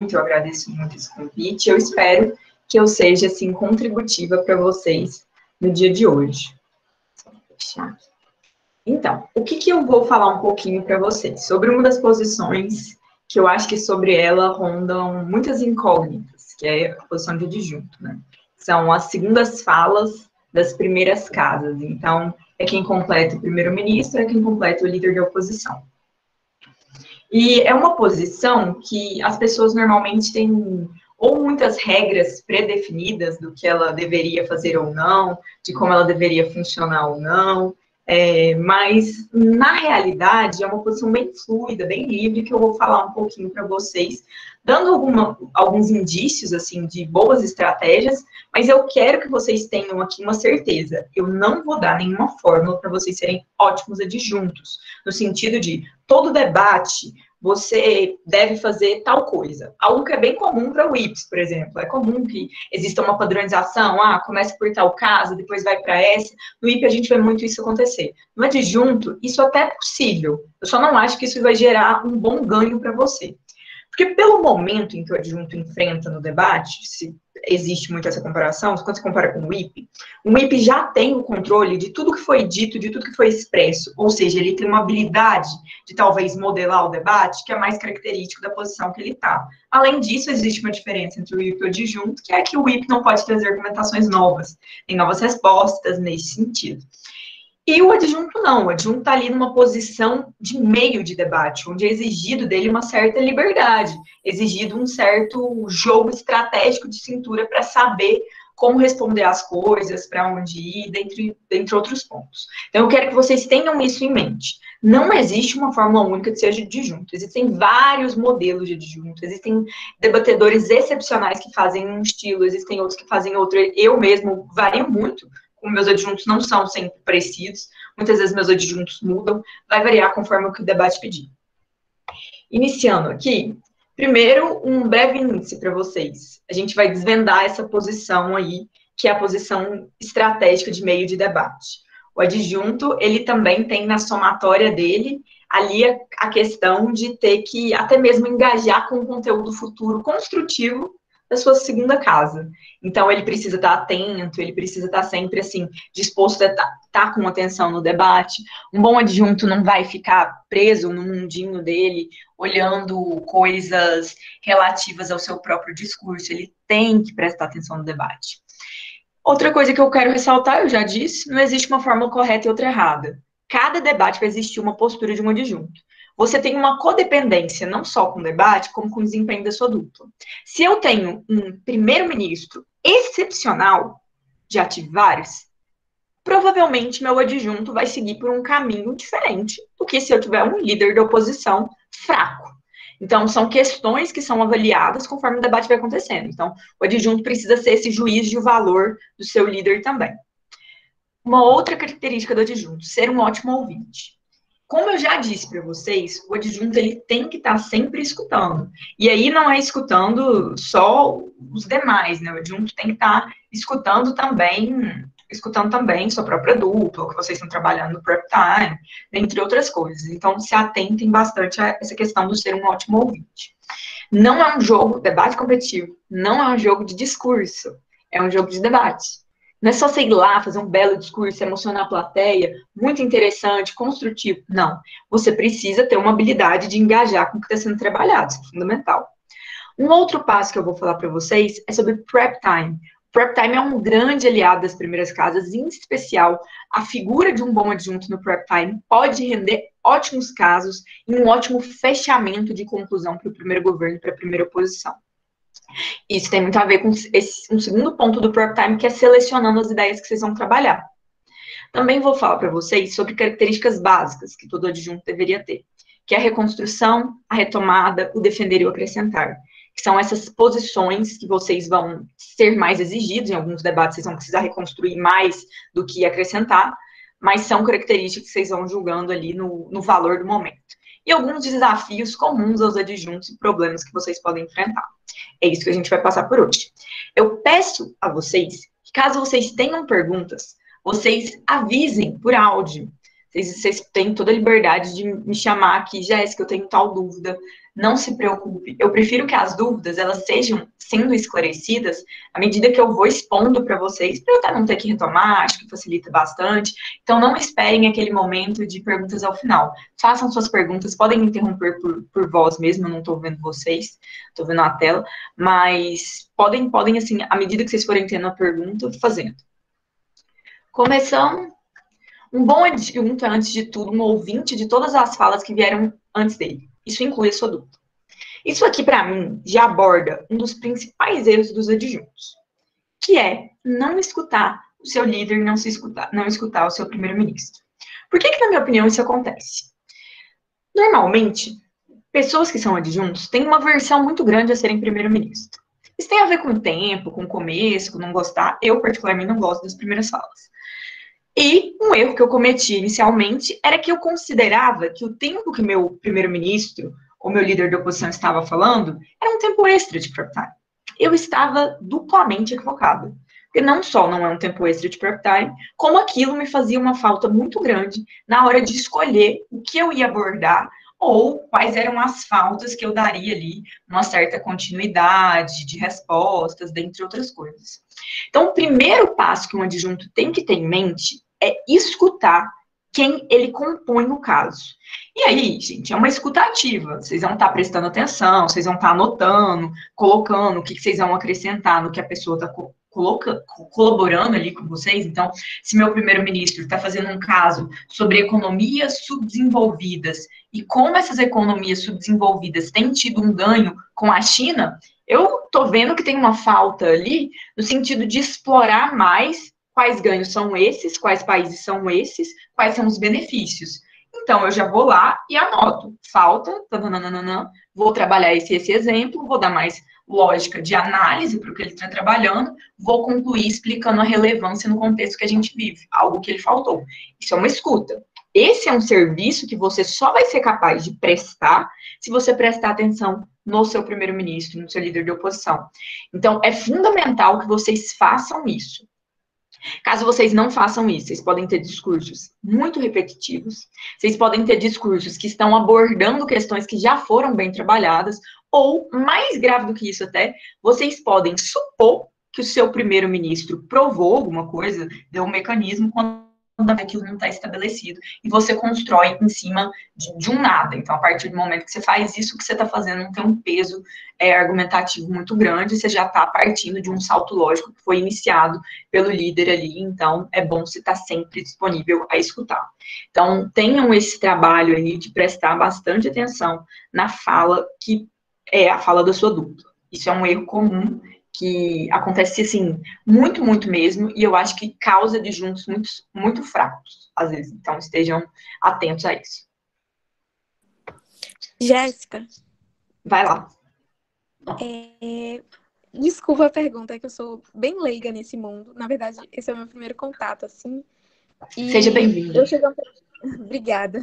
Eu agradeço muito esse convite. Eu espero que eu seja, assim, contributiva para vocês no dia de hoje. Só vou fechar aqui. Então, o que eu vou falar um pouquinho para vocês? Sobre uma das posições que eu acho que sobre ela rondam muitas incógnitas, que é a posição de adjunto, né? São as segundas falas das primeiras casas. Então, é quem completa o primeiro-ministro, é quem completa o líder da oposição. E é uma posição que as pessoas normalmente têm ou muitas regras pré-definidas do que ela deveria fazer ou não, de como ela deveria funcionar ou não, mas, na realidade, é uma posição bem fluida, bem livre, que eu vou falar um pouquinho para vocês, dando alguns indícios, assim, de boas estratégias, mas eu quero que vocês tenham aqui uma certeza. Eu não vou dar nenhuma fórmula para vocês serem ótimos adjuntos, no sentido de todo debate você deve fazer tal coisa. Algo que é bem comum para o IPS, por exemplo. É comum que exista uma padronização, começa por tal casa, depois vai para essa. No IP a gente vê muito isso acontecer. No adjunto, isso até é possível. Eu só não acho que isso vai gerar um bom ganho para você. Porque pelo momento em que o adjunto enfrenta no debate, se existe muito essa comparação, quando você compara com o IP já tem o controle de tudo que foi dito, de tudo que foi expresso, ou seja, ele tem uma habilidade de talvez modelar o debate que é mais característico da posição que ele está. Além disso, existe uma diferença entre o IP e o adjunto, que é que o IP não pode trazer argumentações novas, tem novas respostas nesse sentido. E o adjunto não, o adjunto está ali numa posição de meio de debate, onde é exigido dele uma certa liberdade, exigido um certo jogo estratégico de cintura para saber como responder às coisas, para onde ir, dentre outros pontos. Então, eu quero que vocês tenham isso em mente. Não existe uma fórmula única de ser adjunto, existem vários modelos de adjunto, existem debatedores excepcionais que fazem um estilo, existem outros que fazem outro, eu mesmo vario muito. Meus adjuntos não são sempre parecidos, muitas vezes meus adjuntos mudam, vai variar conforme o que o debate pedir. Iniciando aqui, primeiro um breve índice para vocês. A gente vai desvendar essa posição aí, que é a posição estratégica de meio de debate. O adjunto, ele também tem na somatória dele ali a questão de ter que até mesmo engajar com o conteúdo futuro construtivo da sua segunda casa. Então, ele precisa estar atento, ele precisa estar sempre, assim, disposto a estar com atenção no debate. Um bom adjunto não vai ficar preso no mundinho dele, olhando coisas relativas ao seu próprio discurso. Ele tem que prestar atenção no debate. Outra coisa que eu quero ressaltar, eu já disse, não existe uma fórmula correta e outra errada. Cada debate vai existir uma postura de um adjunto. Você tem uma codependência, não só com o debate, como com o desempenho da sua dupla. Se eu tenho um primeiro-ministro excepcional, já tive vários, provavelmente meu adjunto vai seguir por um caminho diferente do que se eu tiver um líder da oposição fraco. Então, são questões que são avaliadas conforme o debate vai acontecendo. Então, o adjunto precisa ser esse juiz de valor do seu líder também. Uma outra característica do adjunto, ser um ótimo ouvinte. Como eu já disse para vocês, o adjunto ele tem que estar sempre escutando. E aí não é escutando só os demais, né? O adjunto tem que estar escutando também sua própria dupla, o que vocês estão trabalhando no prep time, entre outras coisas. Então, se atentem bastante a essa questão do ser um ótimo ouvinte. Não é um jogo, debate competitivo, não é um jogo de discurso, é um jogo de debate. Não é só você ir lá, fazer um belo discurso, emocionar a plateia, muito interessante, construtivo. Não. Você precisa ter uma habilidade de engajar com o que está sendo trabalhado. Isso é fundamental. Um outro passo que eu vou falar para vocês é sobre prep time. Prep time é um grande aliado das primeiras casas, em especial a figura de um bom adjunto no prep time pode render ótimos casos e um ótimo fechamento de conclusão para o primeiro governo e para a primeira oposição. Isso tem muito a ver com um segundo ponto do prep time, que é selecionando as ideias que vocês vão trabalhar. Também vou falar para vocês sobre características básicas que todo adjunto deveria ter, que é a reconstrução, a retomada, o defender e o acrescentar. Que são essas posições que vocês vão ser mais exigidos, em alguns debates vocês vão precisar reconstruir mais do que acrescentar, mas são características que vocês vão julgando ali no valor do momento. E alguns desafios comuns aos adjuntos e problemas que vocês podem enfrentar. É isso que a gente vai passar por hoje. Eu peço a vocês que, caso vocês tenham perguntas, vocês avisem por áudio. Vocês têm toda a liberdade de me chamar aqui, Jéssica, eu tenho tal dúvida, não se preocupe. Eu prefiro que as dúvidas, elas sejam sendo esclarecidas à medida que eu vou expondo para vocês, para eu até não ter que retomar, acho que facilita bastante. Então, não esperem aquele momento de perguntas ao final. Façam suas perguntas, podem me interromper por voz mesmo, eu não estou vendo vocês, estou vendo a tela, mas podem, assim, à medida que vocês forem tendo a pergunta, fazendo. Começando, um bom adjunto é, antes de tudo, um ouvinte de todas as falas que vieram antes dele. Isso inclui a sua dúvida. Isso aqui, para mim, já aborda um dos principais erros dos adjuntos, que é não escutar o seu líder, não escutar o seu primeiro-ministro. Por que, na minha opinião, isso acontece? Normalmente, pessoas que são adjuntos têm uma aversão muito grande a serem primeiro-ministro. Isso tem a ver com o tempo, com o começo, com não gostar. Eu, particularmente, não gosto das primeiras falas. E um erro que eu cometi inicialmente era que eu considerava que o tempo que meu primeiro-ministro ou meu líder de oposição estava falando era um tempo extra de prep time. Eu estava duplamente equivocada. Porque não só não é um tempo extra de prep time, como aquilo me fazia uma falta muito grande na hora de escolher o que eu ia abordar ou quais eram as faltas que eu daria ali, uma certa continuidade de respostas, dentre outras coisas. Então, o primeiro passo que um adjunto tem que ter em mente é escutar quem ele compõe o caso. E aí, gente, é uma escuta ativa. Vocês vão estar prestando atenção, vocês vão estar anotando, colocando o que vocês vão acrescentar no que a pessoa está colaborando ali com vocês. Então, se meu primeiro-ministro está fazendo um caso sobre economias subdesenvolvidas e como essas economias subdesenvolvidas têm tido um ganho com a China, eu estou vendo que tem uma falta ali no sentido de explorar mais quais ganhos são esses, quais países são esses, quais são os benefícios. Então, eu já vou lá e anoto. Falta, vou trabalhar esse exemplo, vou dar mais lógica de análise para o que ele está trabalhando, vou concluir explicando a relevância no contexto que a gente vive, algo que ele faltou. Isso é uma escuta. Esse é um serviço que você só vai ser capaz de prestar se você prestar atenção no seu primeiro-ministro, no seu líder de oposição. Então, é fundamental que vocês façam isso. Caso vocês não façam isso, vocês podem ter discursos muito repetitivos, vocês podem ter discursos que estão abordando questões que já foram bem trabalhadas, ou, mais grave do que isso até, vocês podem supor que o seu primeiro-ministro provou alguma coisa, deu um mecanismo quando aquilo não está estabelecido, e você constrói em cima de um nada. Então, a partir do momento que você faz isso, o que você está fazendo não tem um peso argumentativo muito grande, você já está partindo de um salto lógico que foi iniciado pelo líder ali, então é bom você estar sempre disponível a escutar. Então, tenham esse trabalho aí de prestar bastante atenção na fala que é a fala da sua dupla. Isso é um erro comum que acontece, assim, muito, muito mesmo, e eu acho que causa adjuntos muito, muito fracos, às vezes. Então, estejam atentos a isso. Jéssica. Vai lá. Desculpa a pergunta, é que eu sou bem leiga nesse mundo. Na verdade, esse é o meu primeiro contato, assim. Seja bem-vinda. Obrigada.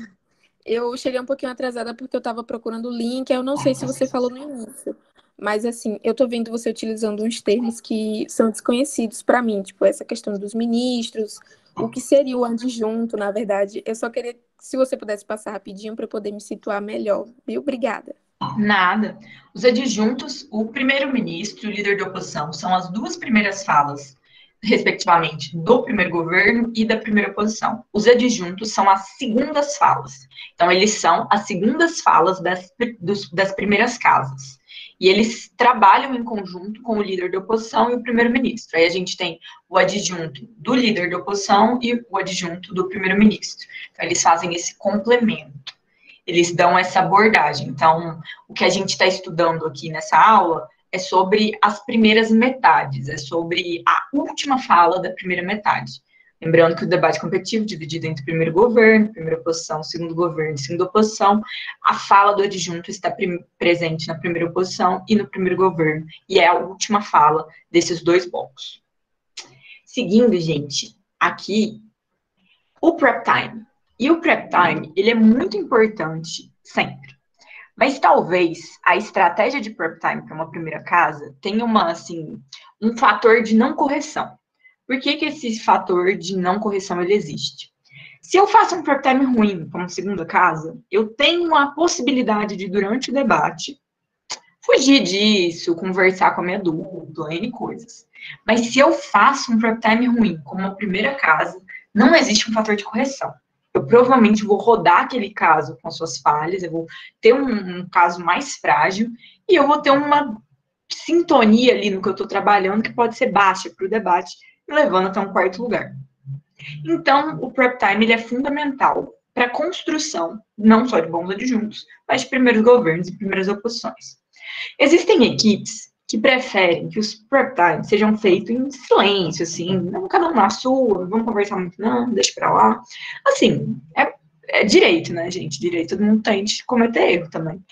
Eu cheguei um pouquinho atrasada porque eu estava procurando o link, eu não sei se você falou no início. Mas, assim, eu tô vendo você utilizando uns termos que são desconhecidos para mim, tipo essa questão dos ministros, o que seria o adjunto, na verdade. Eu só queria, se você pudesse passar rapidinho para eu poder me situar melhor, viu? Obrigada. Nada. Os adjuntos, o primeiro-ministro e o líder de oposição, são as duas primeiras falas, respectivamente, do primeiro governo e da primeira oposição. Os adjuntos são as segundas falas. Então, eles são as segundas falas das primeiras casas. E eles trabalham em conjunto com o líder de oposição e o primeiro-ministro. Aí a gente tem o adjunto do líder de oposição e o adjunto do primeiro-ministro. Então, eles fazem esse complemento. Eles dão essa abordagem. Então, o que a gente está estudando aqui nessa aula é sobre as primeiras metades, é sobre a última fala da primeira metade. Lembrando que o debate competitivo é dividido entre primeiro governo, primeira oposição, segundo governo e segunda oposição. A fala do adjunto está presente na primeira oposição e no primeiro governo, e é a última fala desses dois blocos. Seguindo, gente, aqui, o prep time. E o prep time, ele é muito importante sempre. Mas talvez a estratégia de prep time para uma primeira casa tenha um fator de não correção. Por que esse fator de não correção ele existe? Se eu faço um prep time ruim, como segunda casa, eu tenho a possibilidade de, durante o debate, fugir disso, conversar com a minha dupla, N coisas. Mas se eu faço um prep time ruim, como uma primeira casa, não existe um fator de correção. Eu provavelmente vou rodar aquele caso com suas falhas, eu vou ter um caso mais frágil e eu vou ter uma sintonia ali no que eu estou trabalhando que pode ser baixa para o debate, me levando até um quarto lugar. Então, o prep time ele é fundamental para a construção, não só de bons adjuntos, mas de primeiros governos e primeiras oposições. Existem equipes que preferem que os prep times sejam feitos em silêncio, assim, não cada um na sua, não vamos conversar muito, não, deixa para lá. Assim, é direito, né, gente? Direito, todo mundo tem de cometer erro também.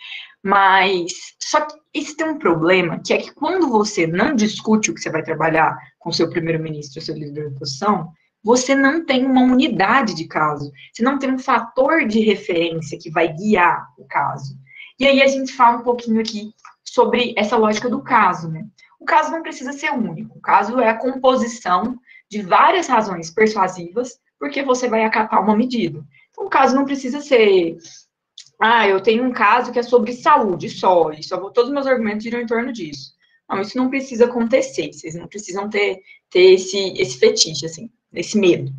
Mas, só que isso tem um problema, que é que quando você não discute o que você vai trabalhar com o seu primeiro-ministro, seu líder de oposição, você não tem uma unidade de caso, você não tem um fator de referência que vai guiar o caso. E aí a gente fala um pouquinho aqui sobre essa lógica do caso, né? O caso não precisa ser único, o caso é a composição de várias razões persuasivas porque você vai acatar uma medida. Então, o caso não precisa ser, eu tenho um caso que é sobre saúde só, e todos os meus argumentos giram em torno disso. Não, isso não precisa acontecer, vocês não precisam ter esse fetiche, assim, esse medo.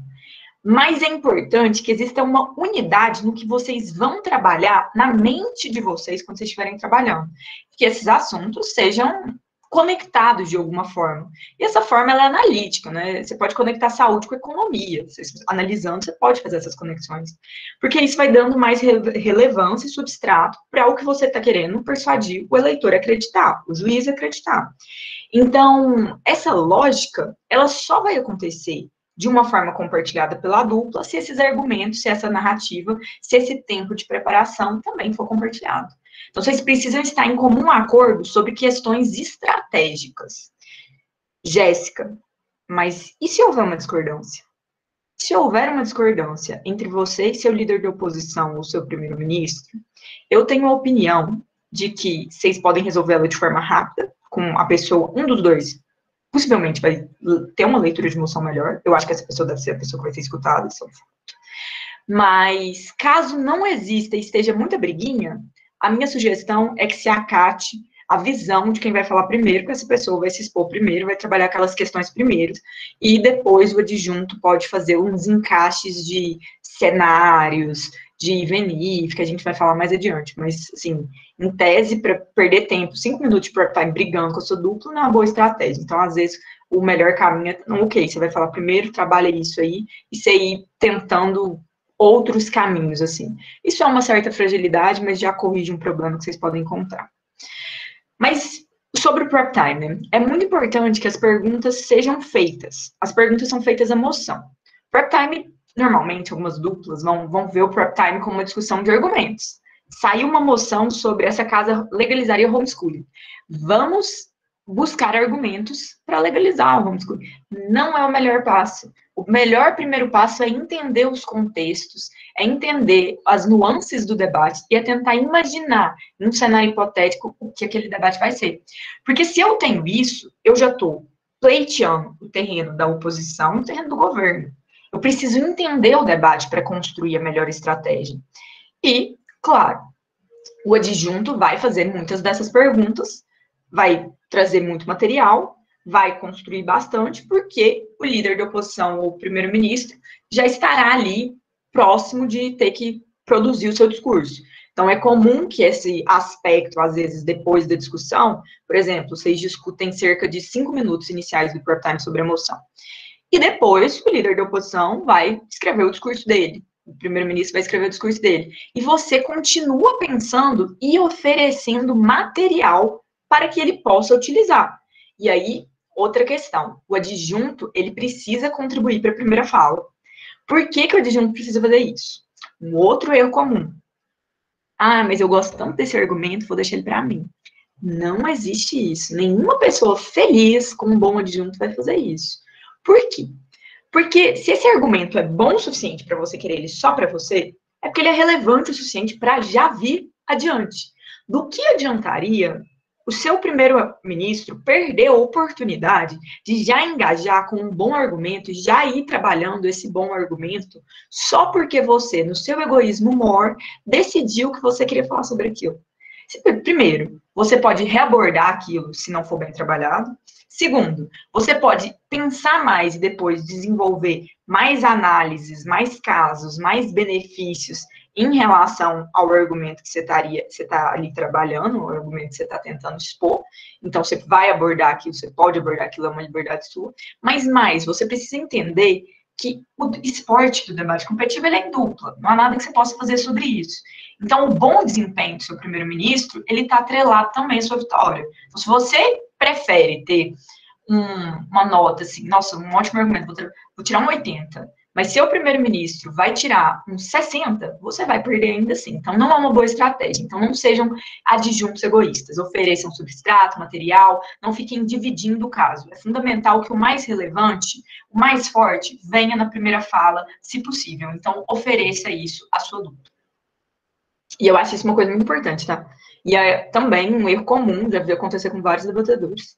Mas é importante que exista uma unidade no que vocês vão trabalhar na mente de vocês quando vocês estiverem trabalhando. Que esses assuntos sejam conectados de alguma forma. E essa forma, ela é analítica, né? Você pode conectar saúde com economia. Analisando, você pode fazer essas conexões. Porque isso vai dando mais relevância e substrato para o que você está querendo persuadir o eleitor a acreditar, o juiz a acreditar. Então, essa lógica, ela só vai acontecer de uma forma compartilhada pela dupla, se esses argumentos, se essa narrativa, se esse tempo de preparação também for compartilhado. Então, vocês precisam estar em comum acordo sobre questões estratégicas. Jéssica, mas e se houver uma discordância? Se houver uma discordância entre você e seu líder de oposição ou seu primeiro-ministro, eu tenho a opinião de que vocês podem resolvê-la de forma rápida, com a pessoa, um dos dois, possivelmente vai ter uma leitura de emoção melhor. Eu acho que essa pessoa deve ser a pessoa que vai ser escutada, isso é um fato. Mas, caso não exista e esteja muita briguinha, a minha sugestão é que se acate a visão de quem vai falar primeiro, que essa pessoa vai se expor primeiro, vai trabalhar aquelas questões primeiro, e depois o adjunto pode fazer uns encaixes de cenários, de IVNIF, que a gente vai falar mais adiante, mas, assim, em tese, para perder tempo, 5 minutos de prep time brigando com a sua dupla, não é uma boa estratégia. Então, às vezes, o melhor caminho é, ok, você vai falar primeiro, trabalha isso aí, e você ir tentando outros caminhos, assim. Isso é uma certa fragilidade, mas já corrige um problema que vocês podem encontrar. Mas, sobre o prep time, né? É muito importante que as perguntas sejam feitas. As perguntas são feitas à moção. Prep time, normalmente, algumas duplas vão ver o prep time como uma discussão de argumentos. Saiu uma moção sobre essa casa legalizaria o homeschooling. Vamos buscar argumentos para legalizar o homeschooling. Não é o melhor passo. O melhor primeiro passo é entender os contextos, é entender as nuances do debate e é tentar imaginar, num cenário hipotético, o que aquele debate vai ser. Porque se eu tenho isso, eu já estou pleiteando o terreno da oposição e o terreno do governo. Eu preciso entender o debate para construir a melhor estratégia. E, claro, o adjunto vai fazer muitas dessas perguntas, vai trazer muito material, vai construir bastante, porque o líder de oposição ou o primeiro-ministro já estará ali próximo de ter que produzir o seu discurso. Então, é comum que esse aspecto, às vezes, depois da discussão, por exemplo, vocês discutem cerca de 5 minutos iniciais do prep time sobre a moção. E depois, o líder da oposição vai escrever o discurso dele. O primeiro-ministro vai escrever o discurso dele. E você continua pensando e oferecendo material para que ele possa utilizar. E aí, outra questão. O adjunto, ele precisa contribuir para a primeira fala. Por que o adjunto precisa fazer isso? Um outro erro comum. Mas eu gosto tanto desse argumento, vou deixar ele para mim. Não existe isso. Nenhuma pessoa feliz com um bom adjunto vai fazer isso. Por quê? Porque se esse argumento é bom o suficiente para você querer ele só para você, é porque ele é relevante o suficiente para já vir adiante. Do que adiantaria o seu primeiro-ministro perder a oportunidade de já engajar com um bom argumento, já ir trabalhando esse bom argumento, só porque você, no seu egoísmo maior, decidiu que você queria falar sobre aquilo. Primeiro, você pode reabordar aquilo se não for bem trabalhado. Segundo, você pode pensar mais e depois desenvolver mais análises, mais casos, mais benefícios em relação ao argumento que você está ali trabalhando, o argumento que você está tentando expor. Então, você vai abordar aquilo, você pode abordar aquilo, é uma liberdade sua. Mas mais, você precisa entender que o esporte do debate competitivo ele é em dupla, não há nada que você possa fazer sobre isso. Então, o bom desempenho do seu primeiro-ministro, ele está atrelado também à sua vitória. Então, se você prefere ter uma nota assim, nossa, um ótimo argumento, vou tirar um 80, mas se o primeiro-ministro vai tirar um 60, você vai perder ainda assim. Então, não é uma boa estratégia. Então, não sejam adjuntos egoístas. Ofereçam substrato, material, não fiquem dividindo o caso. É fundamental que o mais relevante, o mais forte, venha na primeira fala, se possível. Então, ofereça isso à sua dúvida. E eu acho isso uma coisa muito importante, tá? E é também um erro comum, já vi acontecer com vários debatedores.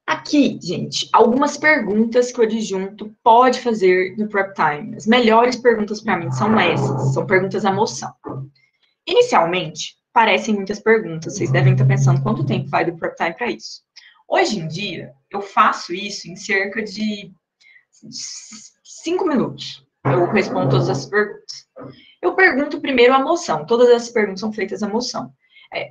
Aqui, gente, algumas perguntas que o adjunto pode fazer no prep time. As melhores perguntas para mim são essas, são perguntas à moção. Inicialmente, parecem muitas perguntas, vocês devem estar pensando quanto tempo vai do prep time para isso. Hoje em dia, eu faço isso em cerca de 5 minutos. Eu respondo todas as perguntas. Eu pergunto primeiro a moção, todas as perguntas são feitas à moção.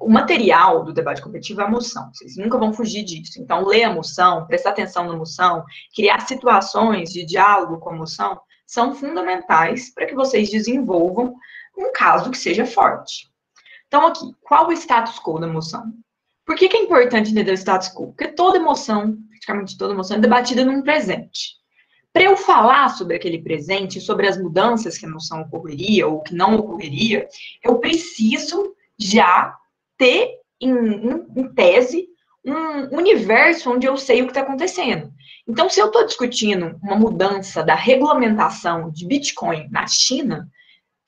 O material do debate competitivo é a moção, vocês nunca vão fugir disso. Então, ler a moção, prestar atenção na moção, criar situações de diálogo com a moção, são fundamentais para que vocês desenvolvam um caso que seja forte. Então, aqui, qual o status quo da moção? Por que é importante entender o status quo? Porque toda emoção, praticamente toda emoção, é debatida num presente. Para eu falar sobre aquele presente, sobre as mudanças que a emoção ocorreria ou que não ocorreria, eu preciso já ter, em tese, um universo onde eu sei o que está acontecendo. Então, se eu estou discutindo uma mudança da regulamentação de Bitcoin na China,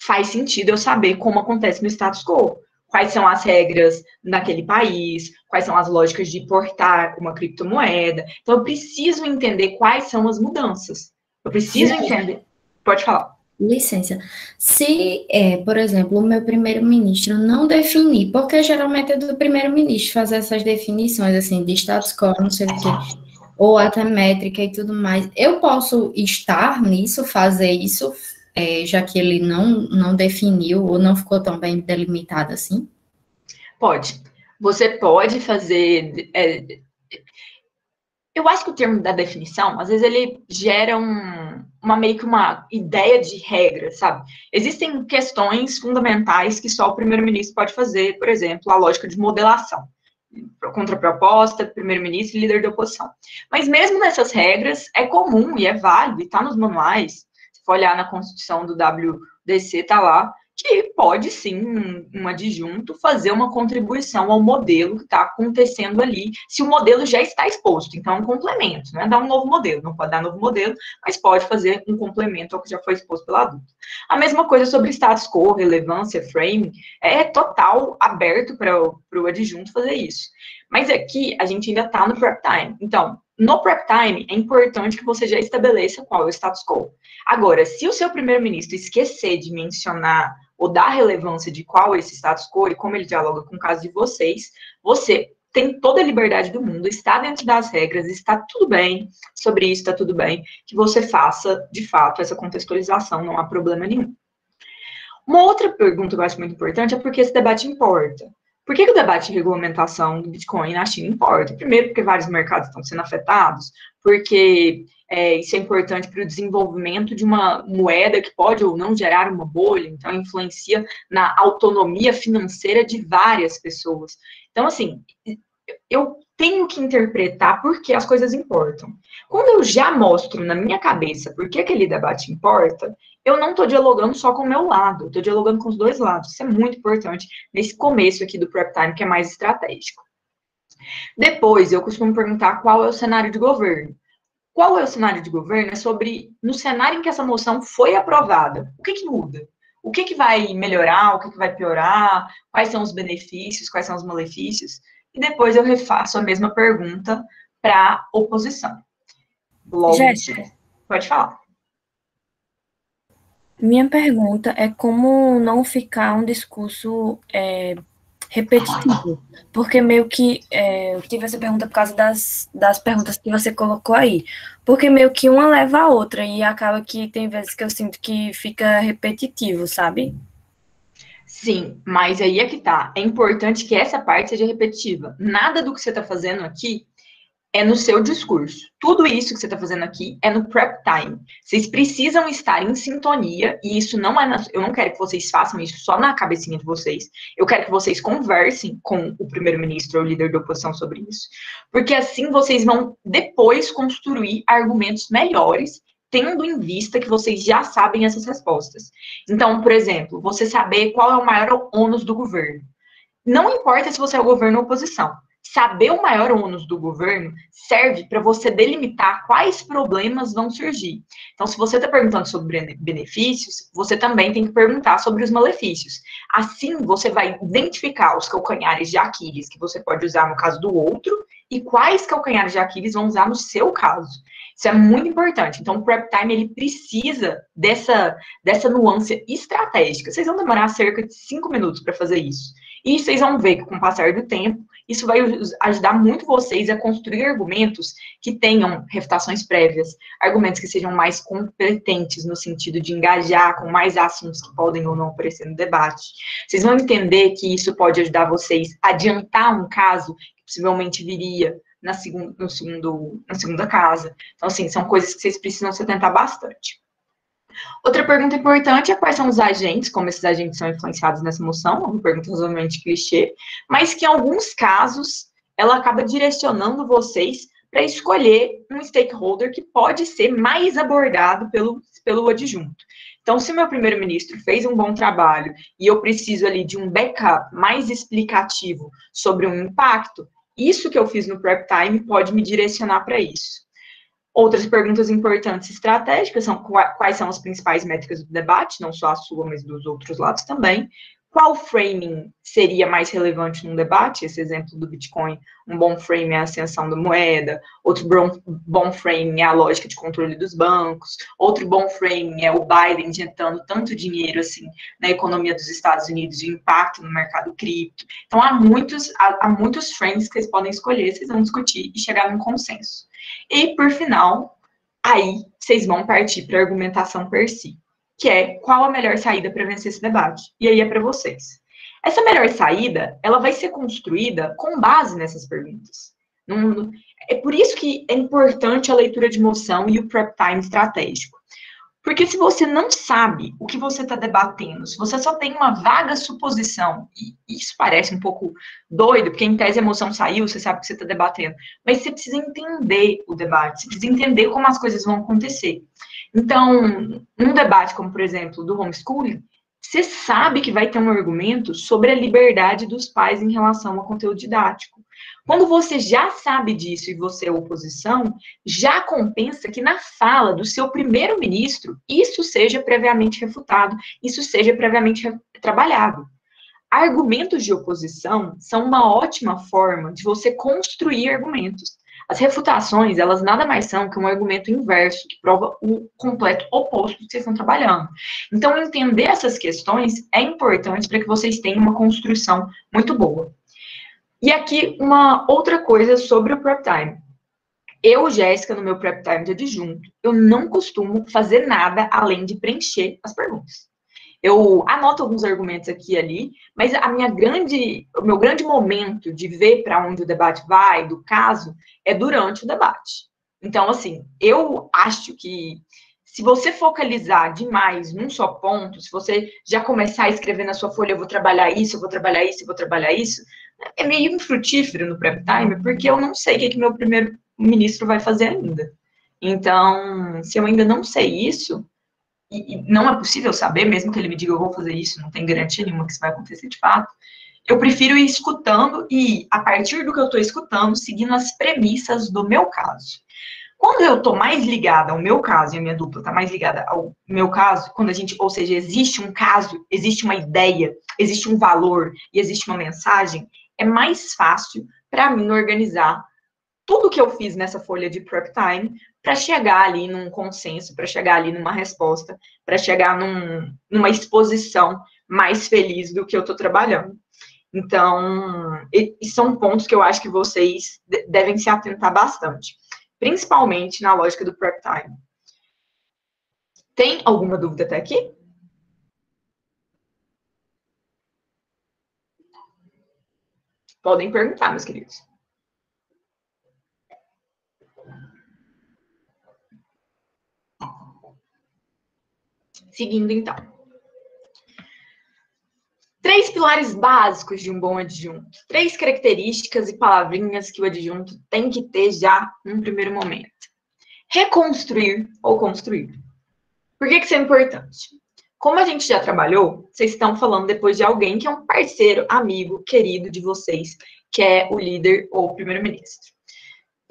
faz sentido eu saber como acontece no status quo. Quais são as regras naquele país, quais são as lógicas de importar uma criptomoeda. Então, eu preciso entender quais são as mudanças. Eu preciso entender. Pode falar. Licença. Se, por exemplo, o meu primeiro-ministro não definir, porque geralmente é do primeiro-ministro fazer essas definições, assim, de status quo, não sei o quê, ou até métrica e tudo mais, eu posso estar nisso, fazer isso, já que ele não definiu ou não ficou tão bem delimitado assim? Pode. Você pode fazer... Eu acho que o termo da definição, às vezes ele gera meio que uma ideia de regra, sabe? Existem questões fundamentais que só o primeiro-ministro pode fazer, por exemplo, a lógica de modelação. Contraproposta, primeiro-ministro e líder da oposição. Mas mesmo nessas regras, é comum e é válido, e está nos manuais, se for olhar na Constituição do WDC, está lá, que pode sim, um adjunto, fazer uma contribuição ao modelo que está acontecendo ali, se o modelo já está exposto. Então, é um complemento, não é dar um novo modelo, não pode dar novo modelo, mas pode fazer um complemento ao que já foi exposto pelo adulto. A mesma coisa sobre status quo, relevância, framing, é total aberto para o adjunto fazer isso. Mas aqui, a gente ainda está no prep time. Então, no prep time, é importante que você já estabeleça qual é o status quo. Agora, se o seu primeiro-ministro esquecer de mencionar ou dar relevância de qual é esse status quo e como ele dialoga com o caso de vocês, você tem toda a liberdade do mundo, está dentro das regras, está tudo bem, sobre isso está tudo bem, que você faça, de fato, essa contextualização, não há problema nenhum. Uma outra pergunta que eu acho muito importante é por que esse debate importa. Por que o debate de regulamentação do Bitcoin na China importa? Primeiro, porque vários mercados estão sendo afetados, porque isso é importante para o desenvolvimento de uma moeda que pode ou não gerar uma bolha, então influencia na autonomia financeira de várias pessoas. Então, assim, eu tenho que interpretar por que as coisas importam. Quando eu já mostro na minha cabeça por que aquele debate importa, eu não estou dialogando só com o meu lado, eu estou dialogando com os dois lados. Isso é muito importante nesse começo aqui do prep time, que é mais estratégico. Depois, eu costumo perguntar qual é o cenário de governo. Qual é o cenário de governo? É sobre, no cenário em que essa moção foi aprovada, o que muda? O que vai melhorar, o que vai piorar, quais são os benefícios, quais são os malefícios, e depois eu refaço a mesma pergunta para a oposição. Logo, Jéssica, pode falar. minha pergunta é como não ficar um discurso repetitivo, porque meio que eu tive essa pergunta por causa das perguntas que você colocou aí, porque meio que uma leva a outra e acaba que tem vezes que eu sinto que fica repetitivo, sabe? Sim, mas aí é que tá. É importante que essa parte seja repetitiva. Nada do que você está fazendo aqui é no seu discurso. Tudo isso que você está fazendo aqui é no prep time. Vocês precisam estar em sintonia, e isso não é... eu não quero que vocês façam isso só na cabecinha de vocês. Eu quero que vocês conversem com o primeiro-ministro ou o líder da oposição sobre isso. Porque assim vocês vão depois construir argumentos melhores, tendo em vista que vocês já sabem essas respostas. Então, por exemplo, você saber qual é o maior ônus do governo. Não importa se você é o governo ou oposição. Saber o maior ônus do governo serve para você delimitar quais problemas vão surgir. Então, se você está perguntando sobre benefícios, você também tem que perguntar sobre os malefícios. Assim, você vai identificar os calcanhares de Aquiles que você pode usar no caso do outro e quais calcanhares de Aquiles vão usar no seu caso. Isso é muito importante. Então, o prep time, ele precisa dessa nuance estratégica. Vocês vão demorar cerca de 5 minutos para fazer isso. E vocês vão ver que, com o passar do tempo, isso vai ajudar muito vocês a construir argumentos que tenham refutações prévias, argumentos que sejam mais competentes no sentido de engajar com mais assuntos que podem ou não aparecer no debate. Vocês vão entender que isso pode ajudar vocês a adiantar um caso que possivelmente viria na segunda casa. Então, assim, são coisas que vocês precisam se atentar bastante. Outra pergunta importante é quais são os agentes, como esses agentes são influenciados nessa moção, uma pergunta razoavelmente clichê, mas que em alguns casos ela acaba direcionando vocês para escolher um stakeholder que pode ser mais abordado pelo adjunto. Então, se o meu primeiro-ministro fez um bom trabalho e eu preciso ali de um backup mais explicativo sobre um impacto, isso que eu fiz no prep time pode me direcionar para isso. Outras perguntas importantes e estratégicas são quais são as principais métricas do debate, não só a sua, mas dos outros lados também. Qual framing seria mais relevante num debate? Esse exemplo do Bitcoin, um bom frame é a ascensão da moeda, outro bom frame é a lógica de controle dos bancos, outro bom frame é o Biden injetando tanto dinheiro assim na economia dos Estados Unidos e o impacto no mercado cripto. Então, há muitos frames que vocês podem escolher, vocês vão discutir e chegar num consenso. E, por final, aí vocês vão partir para a argumentação per si, que é qual a melhor saída para vencer esse debate. E aí é para vocês. Essa melhor saída, ela vai ser construída com base nessas perguntas. É por isso que é importante a leitura de moção e o prep time estratégico. Porque se você não sabe o que você está debatendo, se você só tem uma vaga suposição, e isso parece um pouco doido, porque em tese a emoção saiu, você sabe o que você está debatendo, mas você precisa entender o debate, você precisa entender como as coisas vão acontecer. Então, num debate como, por exemplo, do homeschooling, você sabe que vai ter um argumento sobre a liberdade dos pais em relação ao conteúdo didático. Quando você já sabe disso e você é oposição, já compensa que na fala do seu primeiro-ministro isso seja previamente refutado, isso seja previamente trabalhado. Argumentos de oposição são uma ótima forma de você construir argumentos. As refutações, elas nada mais são que um argumento inverso, que prova o completo oposto do que vocês estão trabalhando. Então, entender essas questões é importante para que vocês tenham uma construção muito boa. E aqui, uma outra coisa sobre o prep time. Eu, Jéssica, no meu prep time de adjunto, eu não costumo fazer nada além de preencher as perguntas. Eu anoto alguns argumentos aqui e ali, mas o meu grande momento de ver para onde o debate vai, do caso, é durante o debate. Então, assim, eu acho que se você focalizar demais num só ponto, se você já começar a escrever na sua folha, eu vou trabalhar isso, eu vou trabalhar isso, eu vou trabalhar isso, é meio infrutífero no prep time, porque eu não sei o que meu primeiro-ministro vai fazer ainda. Então, se eu ainda não sei isso, e não é possível saber, mesmo que ele me diga eu vou fazer isso, não tem garantia nenhuma que isso vai acontecer de fato, eu prefiro ir escutando e, a partir do que eu estou escutando, seguindo as premissas do meu caso. Quando eu estou mais ligada ao meu caso, e a minha dupla está mais ligada ao meu caso, quando a gente, ou seja, existe um caso, existe uma ideia, existe um valor e existe uma mensagem, é mais fácil para mim organizar tudo que eu fiz nessa folha de prep time para chegar ali num consenso, para chegar ali numa resposta, para chegar numa exposição mais feliz do que eu estou trabalhando. Então, são pontos que eu acho que vocês devem se atentar bastante, principalmente na lógica do prep time. Tem alguma dúvida até aqui? Podem perguntar, meus queridos. Seguindo, então. 3 pilares básicos de um bom adjunto. 3 características e palavrinhas que o adjunto tem que ter já num primeiro momento. Reconstruir ou construir. Por que isso é importante? Como a gente já trabalhou, vocês estão falando depois de alguém que é um parceiro, amigo, querido de vocês, que é o líder ou o primeiro-ministro.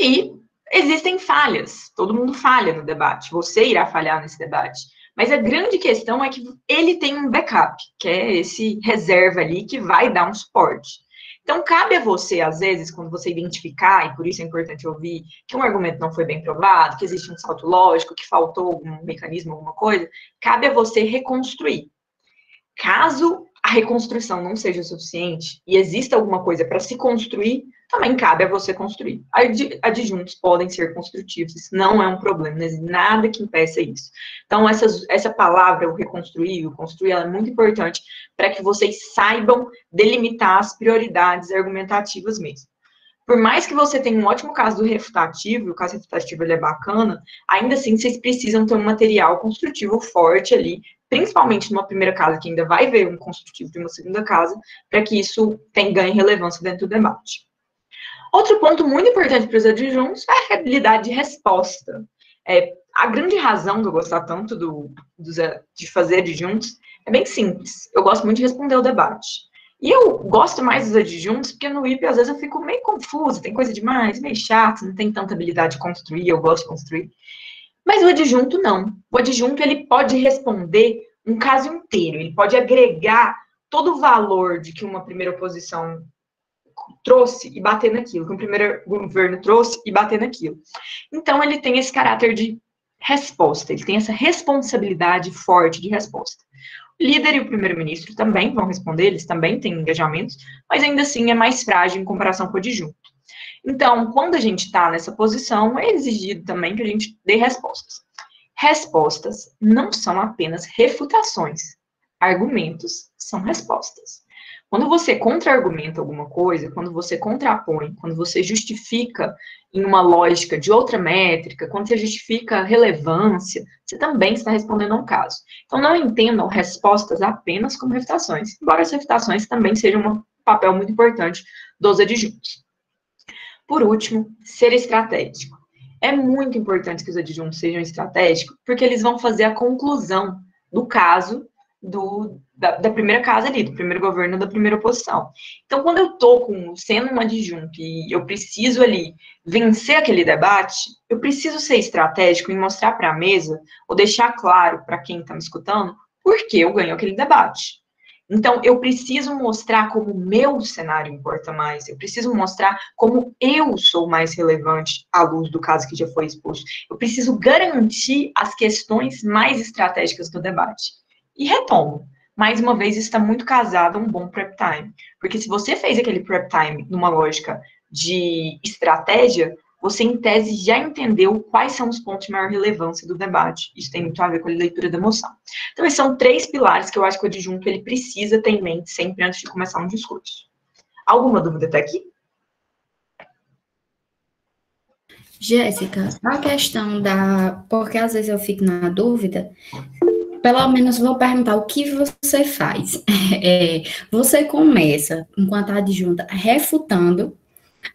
E existem falhas. Todo mundo falha no debate. Você irá falhar nesse debate. Mas a grande questão é que ele tem um backup, que é esse reserva ali que vai dar um suporte. Então, cabe a você, às vezes, quando você identificar, e por isso é importante ouvir, que um argumento não foi bem provado, que existe um salto lógico, que faltou algum mecanismo, alguma coisa, cabe a você reconstruir. Caso a reconstrução não seja suficiente e exista alguma coisa para se construir, também cabe a você construir. Adjuntos podem ser construtivos, isso não é um problema, não existe nada que impeça isso. Então, essa palavra, o reconstruir, o construir, ela é muito importante para que vocês saibam delimitar as prioridades argumentativas mesmo. Por mais que você tenha um ótimo caso do refutativo, e o caso refutativo ele é bacana, ainda assim vocês precisam ter um material construtivo forte ali, principalmente numa primeira casa, que ainda vai ver um construtivo de uma segunda casa, para que isso ganhe relevância dentro do debate. Outro ponto muito importante para os adjuntos é a habilidade de resposta. A grande razão de eu gostar tanto de fazer adjuntos é bem simples. Eu gosto muito de responder o debate. E eu gosto mais dos adjuntos, porque no IP, às vezes, eu fico meio confusa, tem coisa demais, meio chato, não tem tanta habilidade de construir, eu gosto de construir. Mas o adjunto, não. O adjunto, ele pode responder um caso inteiro, ele pode agregar todo o valor de que uma primeira oposição trouxe e bater naquilo, que um primeiro governo trouxe e bater naquilo. Então, ele tem esse caráter de resposta, ele tem essa responsabilidade forte de resposta. O líder e o primeiro-ministro também vão responder, eles também têm engajamentos, mas ainda assim é mais frágil em comparação com o adjunto. Então, quando a gente está nessa posição, é exigido também que a gente dê respostas. Respostas não são apenas refutações. Argumentos são respostas. Quando você contra-argumenta alguma coisa, quando você contrapõe, quando você justifica em uma lógica de outra métrica, quando você justifica relevância, você também está respondendo a um caso. Então, não entendam respostas apenas como refutações, embora as refutações também sejam um papel muito importante dos adjuntos. Por último, ser estratégico. É muito importante que os adjuntos sejam estratégicos, porque eles vão fazer a conclusão do caso da primeira casa ali, do primeiro governo, da primeira oposição. Então, quando eu estou sendo um adjunto e eu preciso ali vencer aquele debate, eu preciso ser estratégico e mostrar para a mesa, ou deixar claro para quem está me escutando, por que eu ganho aquele debate. Então, eu preciso mostrar como o meu cenário importa mais, eu preciso mostrar como eu sou mais relevante à luz do caso que já foi exposto. Eu preciso garantir as questões mais estratégicas do debate. E retomo, mais uma vez, isso está muito casado a um bom prep time. Porque se você fez aquele prep time numa lógica de estratégia, você, em tese, já entendeu quais são os pontos de maior relevância do debate. Isso tem muito a ver com a leitura da emoção. Então, esses são 3 pilares que eu acho que o adjunto ele precisa ter em mente sempre antes de começar um discurso. Alguma dúvida até aqui? Jéssica, a questão porque às vezes eu fico na dúvida, pelo menos vou perguntar o que você faz. Você começa, enquanto adjunta, refutando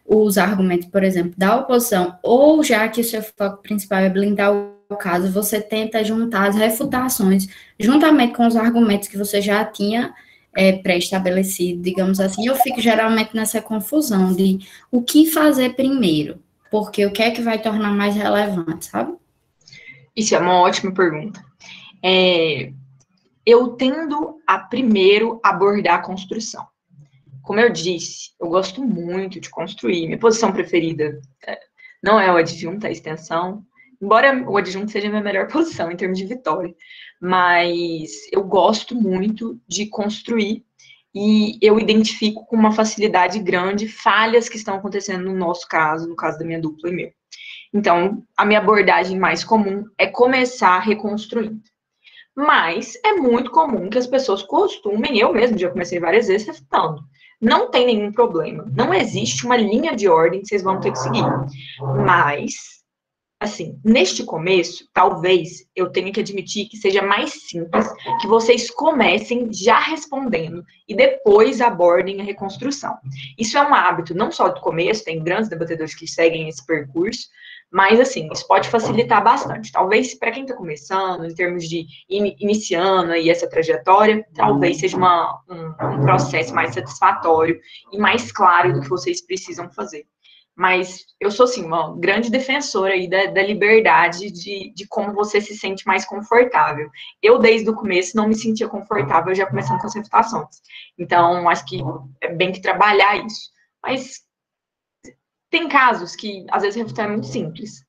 os argumentos, por exemplo, da oposição, ou já que o seu foco principal é blindar o caso, você tenta juntar as refutações, juntamente com os argumentos que você já tinha pré-estabelecido, digamos assim. Eu fico geralmente nessa confusão de o que fazer primeiro. porque o que é que vai tornar mais relevante, sabe? Isso é uma ótima pergunta. Eu tendo a primeiro abordar a construção. Como eu disse, eu gosto muito de construir. Minha posição preferida não é o adjunto, é a extensão. Embora o adjunto seja a minha melhor posição em termos de vitória. Mas eu gosto muito de construir e eu identifico com uma facilidade grande falhas que estão acontecendo no nosso caso, no caso da minha dupla e meu. Então, a minha abordagem mais comum é começar reconstruindo. Mas é muito comum que as pessoas costumem, eu mesmo já comecei várias vezes refutando. Não tem nenhum problema. Não existe uma linha de ordem que vocês vão ter que seguir. Mas, assim, neste começo, talvez eu tenha que admitir que seja mais simples que vocês comecem já respondendo e depois abordem a reconstrução. Isso é um hábito, não só do começo, tem grandes debatedores que seguem esse percurso, mas, assim, isso pode facilitar bastante. Talvez, para quem está começando, em termos de iniciando aí essa trajetória, talvez seja um processo mais satisfatório e mais claro do que vocês precisam fazer. Mas eu sou, assim, uma grande defensora aí da liberdade de como você se sente mais confortável. Eu, desde o começo, não me sentia confortável já começando com as refutações. Então, acho que é bem que trabalhar isso. Mas tem casos que, às vezes, refutar é muito simples.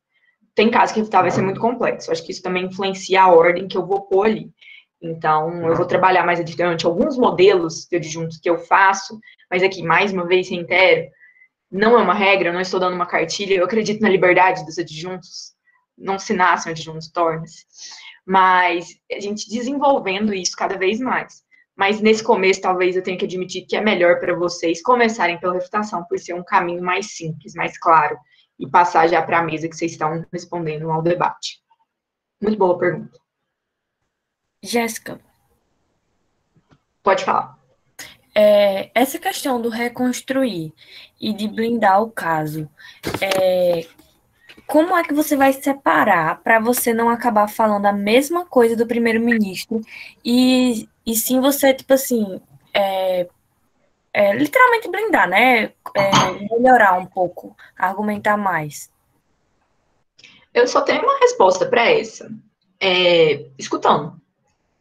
Tem casos que refutar vai ser muito complexo. Acho que isso também influencia a ordem que eu vou pôr ali. Então, eu vou trabalhar mais adiante alguns modelos de adjuntos que eu faço, mas aqui, mais uma vez, reitero, não é uma regra, eu não estou dando uma cartilha, eu acredito na liberdade dos adjuntos, não se nascem adjuntos, torna-se. Mas a gente desenvolvendo isso cada vez mais. Mas nesse começo, talvez eu tenha que admitir que é melhor para vocês começarem pela refutação, por ser um caminho mais simples, mais claro, e passar já para a mesa que vocês estão respondendo ao debate. Muito boa pergunta. Jéssica. Pode falar. Essa questão do reconstruir e de blindar o caso, como é que você vai separar para você não acabar falando a mesma coisa do primeiro-ministro e sim você, tipo assim, literalmente blindar, né? Melhorar um pouco, argumentar mais. Eu só tenho uma resposta para essa. Escutando.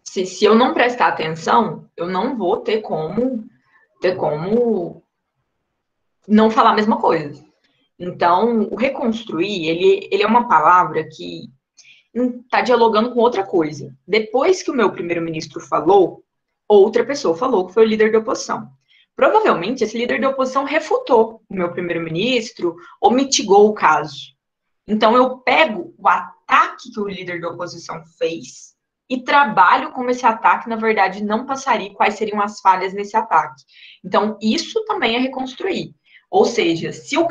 Se eu não prestar atenção, eu não vou ter como não falar a mesma coisa. Então, o reconstruir, ele é uma palavra que está dialogando com outra coisa. Depois que o meu primeiro-ministro falou, outra pessoa falou, que foi o líder da oposição. Provavelmente, esse líder da oposição refutou o meu primeiro-ministro ou mitigou o caso. Então, eu pego o ataque que o líder da oposição fez e trabalho como esse ataque, na verdade, não passaria, quais seriam as falhas nesse ataque. Então, isso também é reconstruir. Ou seja, se o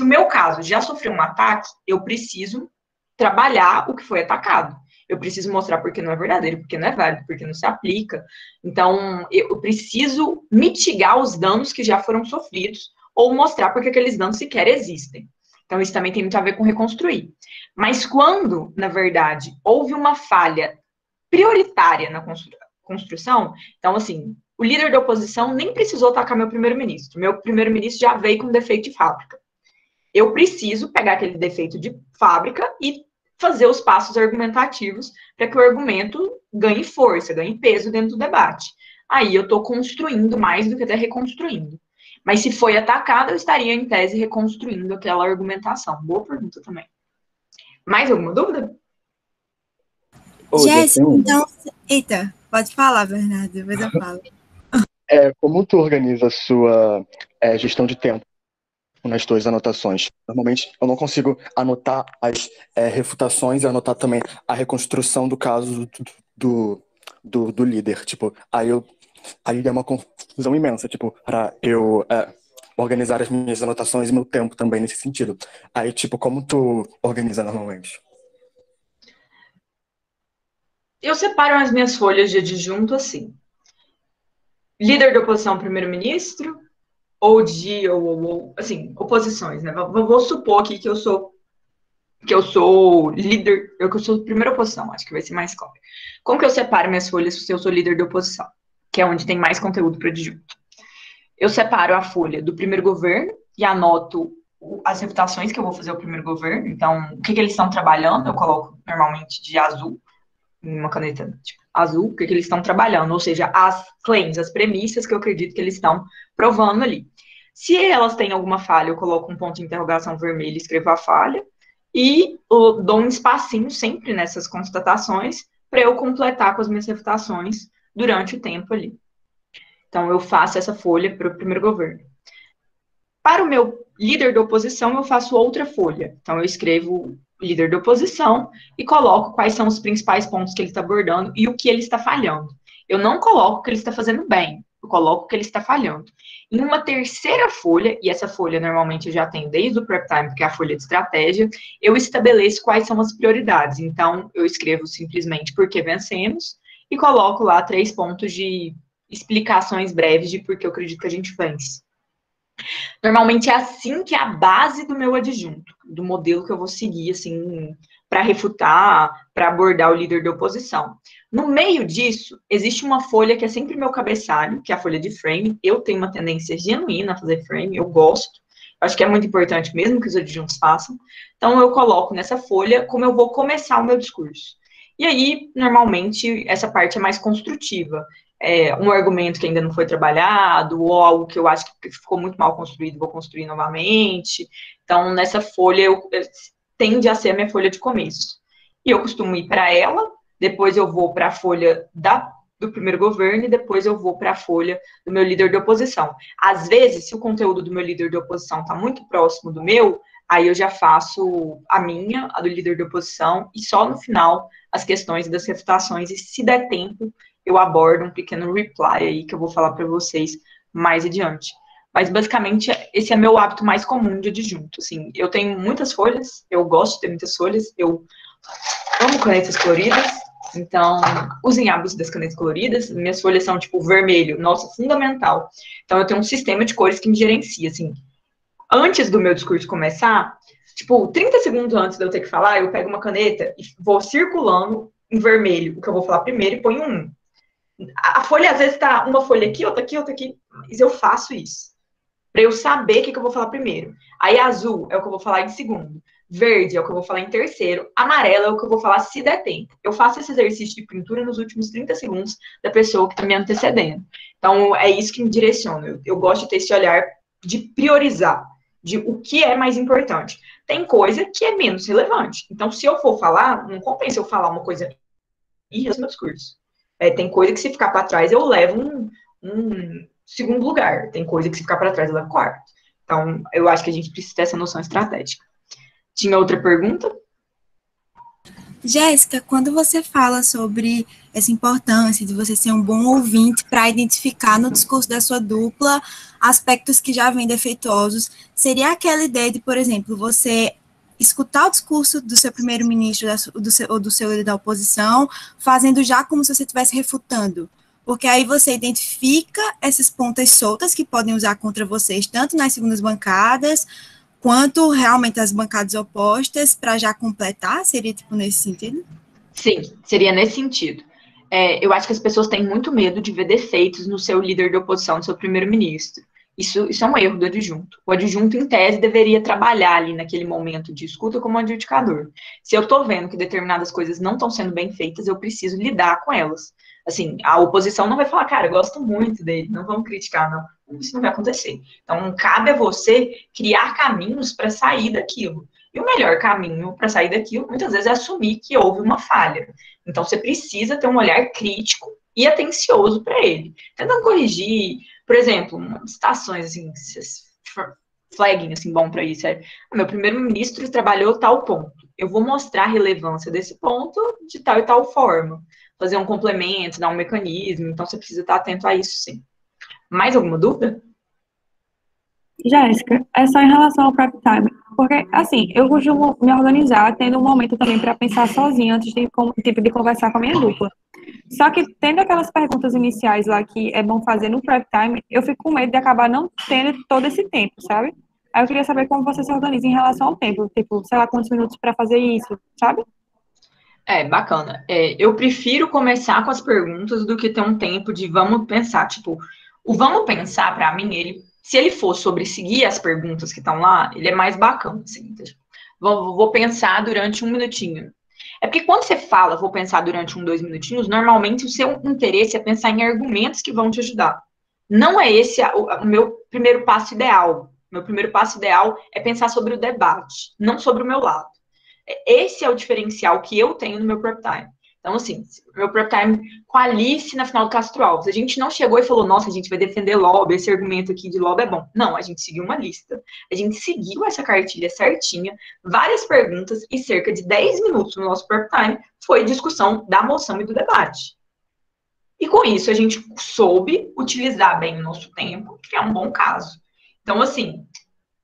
meu caso já sofreu um ataque, eu preciso trabalhar o que foi atacado. Eu preciso mostrar porque não é verdadeiro, porque não é válido, porque não se aplica. Então, eu preciso mitigar os danos que já foram sofridos ou mostrar porque aqueles danos sequer existem. Então, isso também tem muito a ver com reconstruir. Mas quando, na verdade, houve uma falha prioritária na construção, então, assim, o líder da oposição nem precisou atacar meu primeiro-ministro. Meu primeiro-ministro já veio com defeito de fábrica. Eu preciso pegar aquele defeito de fábrica e fazer os passos argumentativos para que o argumento ganhe força, ganhe peso dentro do debate. Aí eu estou construindo mais do que até reconstruindo. Mas se foi atacado, eu estaria, em tese, reconstruindo aquela argumentação. Boa pergunta também. Mais alguma dúvida? Jéssica, então... Eita, pode falar, Bernardo, depois eu falo. Como tu organiza a sua gestão de tempo nas tuas anotações? Normalmente, eu não consigo anotar as refutações e anotar também a reconstrução do caso do líder. Tipo, aí é uma confusão imensa, tipo, para eu organizar as minhas anotações e meu tempo também nesse sentido. Aí, tipo, como tu organiza normalmente? Eu separo as minhas folhas de adjunto assim. Líder da oposição, primeiro-ministro, ou assim, oposições, né? Vou supor aqui que eu sou líder, que eu sou primeira oposição, acho que vai ser mais claro. Como que eu separo minhas folhas se eu sou líder da oposição? Que é onde tem mais conteúdo para adjunto. Eu separo a folha do primeiro governo e anoto as refutações que eu vou fazer ao primeiro governo. Então, o que eles estão trabalhando, eu coloco normalmente de azul, em uma caneta tipo, azul, o que eles estão trabalhando, ou seja, as claims, as premissas que eu acredito que eles estão provando ali. Se elas têm alguma falha, eu coloco um ponto de interrogação vermelho e escrevo a falha, e eu dou um espacinho sempre nessas constatações para eu completar com as minhas refutações durante o tempo ali. Então, eu faço essa folha para o primeiro governo. Para o meu líder da oposição, eu faço outra folha. Então, eu escrevo líder da oposição e coloco quais são os principais pontos que ele está abordando e o que ele está falhando. Eu não coloco o que ele está fazendo bem, eu coloco o que ele está falhando. Em uma terceira folha, e essa folha normalmente eu já tenho desde o prep time, que é a folha de estratégia, eu estabeleço quais são as prioridades. Então, eu escrevo simplesmente por que vencemos e coloco lá 3 pontos de explicações breves de por que eu acredito que a gente vence. Normalmente é assim que é a base do meu adjunto, do modelo que eu vou seguir, assim, para refutar, para abordar o líder da oposição. No meio disso, existe uma folha que é sempre meu cabeçalho, que é a folha de frame. Eu tenho uma tendência genuína a fazer frame, eu gosto. Acho que é muito importante mesmo que os adjuntos façam. Então, eu coloco nessa folha como eu vou começar o meu discurso. E aí, normalmente, essa parte é mais construtiva. Um argumento que ainda não foi trabalhado, ou algo que eu acho que ficou muito mal construído, vou construir novamente. Então, nessa folha, tende a ser a minha folha de começo. E eu costumo ir para ela, depois eu vou para a folha do primeiro governo, e depois eu vou para a folha do meu líder de oposição. Às vezes, se o conteúdo do meu líder de oposição está muito próximo do meu, aí eu já faço a minha, a do líder de oposição, e só no final as questões das refutações, e se der tempo, eu abordo um pequeno reply aí que eu vou falar para vocês mais adiante. Mas, basicamente, esse é meu hábito mais comum de adjunto. Assim, eu tenho muitas folhas, eu gosto de ter muitas folhas, eu amo canetas coloridas, então, usem hábitos das canetas coloridas. Minhas folhas são, tipo, vermelho, nossa, fundamental. Então, eu tenho um sistema de cores que me gerencia, assim. Antes do meu discurso começar, tipo, 30 segundos antes de eu ter que falar, eu pego uma caneta e vou circulando em vermelho o que eu vou falar primeiro e ponho um. A folha, às vezes, tá uma folha aqui, outra aqui, mas eu faço isso. Para eu saber o que eu vou falar primeiro. Aí, azul é o que eu vou falar em segundo. Verde é o que eu vou falar em terceiro. Amarelo é o que eu vou falar se der tempo. Eu faço esse exercício de pintura nos últimos 30 segundos da pessoa que está me antecedendo. Então, é isso que me direciona. Eu gosto de ter esse olhar de priorizar, de o que é mais importante. Tem coisa que é menos relevante. Então, se eu for falar, não compensa eu falar uma coisa e o meu discurso. Tem coisa que se ficar para trás eu levo um segundo lugar. Tem coisa que se ficar para trás eu levo quarto. Então, eu acho que a gente precisa ter essa noção estratégica. Tinha outra pergunta? Jéssica, quando você fala sobre essa importância de você ser um bom ouvinte para identificar no discurso da sua dupla aspectos que já vêm defeituosos, seria aquela ideia de, por exemplo, você escutar o discurso do seu primeiro-ministro ou do seu líder da oposição, fazendo já como se você estivesse refutando, porque aí você identifica essas pontas soltas que podem usar contra vocês, tanto nas segundas bancadas, quanto realmente as bancadas opostas, para já completar? Seria tipo nesse sentido? Sim, seria nesse sentido. Eu acho que as pessoas têm muito medo de ver defeitos no seu líder de oposição, no seu primeiro-ministro. Isso é um erro do adjunto. O adjunto, em tese, deveria trabalhar ali naquele momento de escuta como adjudicador. Se eu estou vendo que determinadas coisas não estão sendo bem feitas, eu preciso lidar com elas. Assim, a oposição não vai falar, cara, eu gosto muito dele, não vamos criticar, não. Isso não vai acontecer. Então, cabe a você criar caminhos para sair daquilo. E o melhor caminho para sair daquilo, muitas vezes, é assumir que houve uma falha. Então, você precisa ter um olhar crítico e atencioso para ele. Tentando corrigir, por exemplo, citações, assim, flagging, assim, bom para isso. Meu primeiro-ministro trabalhou tal ponto. Eu vou mostrar a relevância desse ponto de tal e tal forma. Fazer um complemento, dar um mecanismo. Então, você precisa estar atento a isso, sim. Mais alguma dúvida? Jéssica, é só em relação ao prep time. Porque, assim, eu costumo me organizar tendo um momento também para pensar sozinha antes de conversar com a minha dupla. Só que, tendo aquelas perguntas iniciais lá que é bom fazer no prep time, eu fico com medo de acabar não tendo todo esse tempo, sabe? Aí eu queria saber como você se organiza em relação ao tempo. Tipo, sei lá, quantos minutos para fazer isso, sabe? Bacana. Eu prefiro começar com as perguntas do que ter um tempo de vamos pensar. Tipo, o vamos pensar, para mim, ele Se ele for sobre seguir as perguntas que estão lá, ele é mais bacana, assim. Vou pensar durante 1 minutinho. É porque quando você fala, vou pensar durante 1, 2 minutinhos, normalmente o seu interesse é pensar em argumentos que vão te ajudar. Não é esse o meu primeiro passo ideal. Meu primeiro passo ideal é pensar sobre o debate, não sobre o meu lado. Esse é o diferencial que eu tenho no meu prep time. Então, assim, meu prep time com a Alice na final do Castro Alves, a gente não chegou e falou, nossa, a gente vai defender lobby, esse argumento aqui de lobby é bom. Não, a gente seguiu uma lista. A gente seguiu essa cartilha certinha, várias perguntas e cerca de 10 minutos no nosso prep time foi discussão da moção e do debate. E com isso, a gente soube utilizar bem o nosso tempo, que é um bom caso. Então, assim,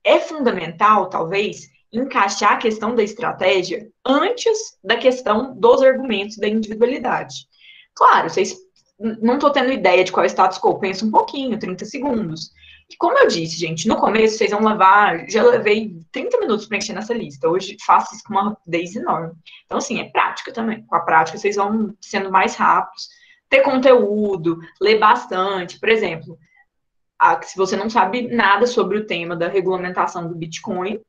é fundamental, talvez, encaixar a questão da estratégia antes da questão dos argumentos da individualidade. Claro, vocês não estou tendo ideia de qual é o status quo, pensa um pouquinho, 30 segundos. E como eu disse, gente, no começo vocês vão levar, já levei 30 minutos para encher nessa lista, hoje faço isso com uma rapidez enorme. Então, assim, é prática também. Com a prática vocês vão sendo mais rápidos, ter conteúdo, ler bastante. Por exemplo, se você não sabe nada sobre o tema da regulamentação do Bitcoin,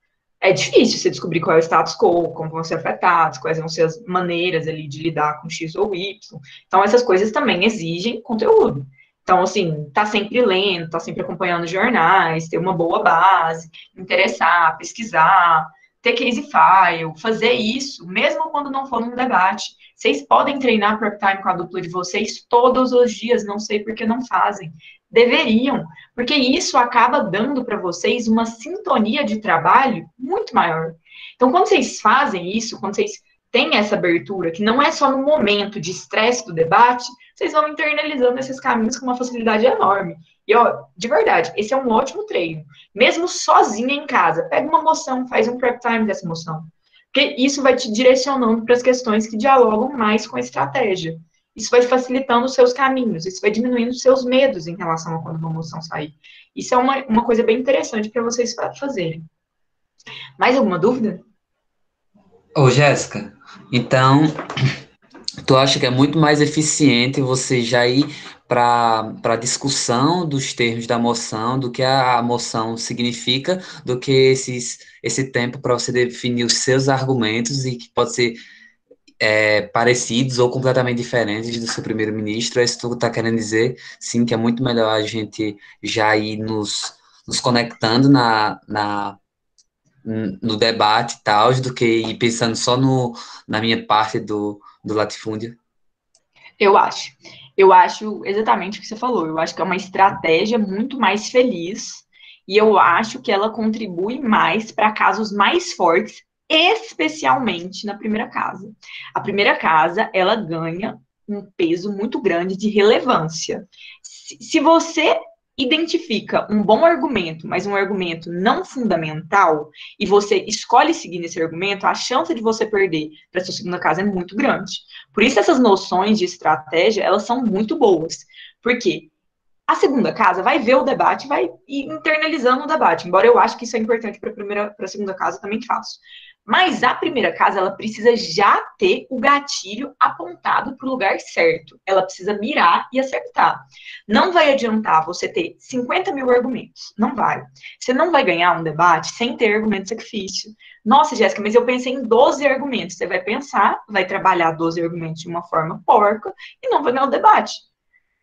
é difícil você descobrir qual é o status quo, como vão ser afetados, quais vão ser as maneiras ali de lidar com X ou Y. Então, essas coisas também exigem conteúdo. Então, assim, tá sempre lendo, tá sempre acompanhando jornais, ter uma boa base, interessar, pesquisar, ter case file, fazer isso, mesmo quando não for num debate. Vocês podem treinar prep time com a dupla de vocês todos os dias, não sei por que não fazem. Deveriam, porque isso acaba dando para vocês uma sintonia de trabalho muito maior. Então, quando vocês fazem isso, quando vocês têm essa abertura, que não é só no momento de estresse do debate, vocês vão internalizando esses caminhos com uma facilidade enorme. E, ó, de verdade, esse é um ótimo treino. Mesmo sozinha em casa, pega uma moção, faz um prep time dessa moção. Porque isso vai te direcionando para as questões que dialogam mais com a estratégia. Isso vai facilitando os seus caminhos, isso vai diminuindo os seus medos em relação a quando uma moção sair. Isso é uma coisa bem interessante para vocês fazerem. Mais alguma dúvida? Ô, Jéssica, então, tu acha que é muito mais eficiente você já ir para a discussão dos termos da moção, do que a moção significa, do que esse tempo para você definir os seus argumentos e que pode ser parecidos ou completamente diferentes do seu primeiro-ministro? É isso que tu está querendo dizer? Sim, que é muito melhor a gente já ir nos conectando no debate e tal, do que ir pensando só na minha parte do latifúndio? Eu acho exatamente o que você falou. Eu acho que é uma estratégia muito mais feliz e eu acho que ela contribui mais para casos mais fortes, especialmente na primeira casa. A primeira casa, ela ganha um peso muito grande de relevância. Se você identifica um bom argumento, mas um argumento não fundamental, e você escolhe seguir nesse argumento, a chance de você perder para a sua segunda casa é muito grande. Por isso, essas noções de estratégia, elas são muito boas. Por quê? A segunda casa vai ver o debate, vai ir internalizando o debate, embora eu acho que isso é importante para a segunda casa, também faço. Mas a primeira casa, ela precisa já ter o gatilho apontado para o lugar certo. Ela precisa mirar e acertar. Não vai adiantar você ter 50 mil argumentos. Não vai. Você não vai ganhar um debate sem ter argumento de sacrifício. Nossa, Jéssica, mas eu pensei em 12 argumentos. Você vai pensar, vai trabalhar 12 argumentos de uma forma porca e não vai ganhar o debate.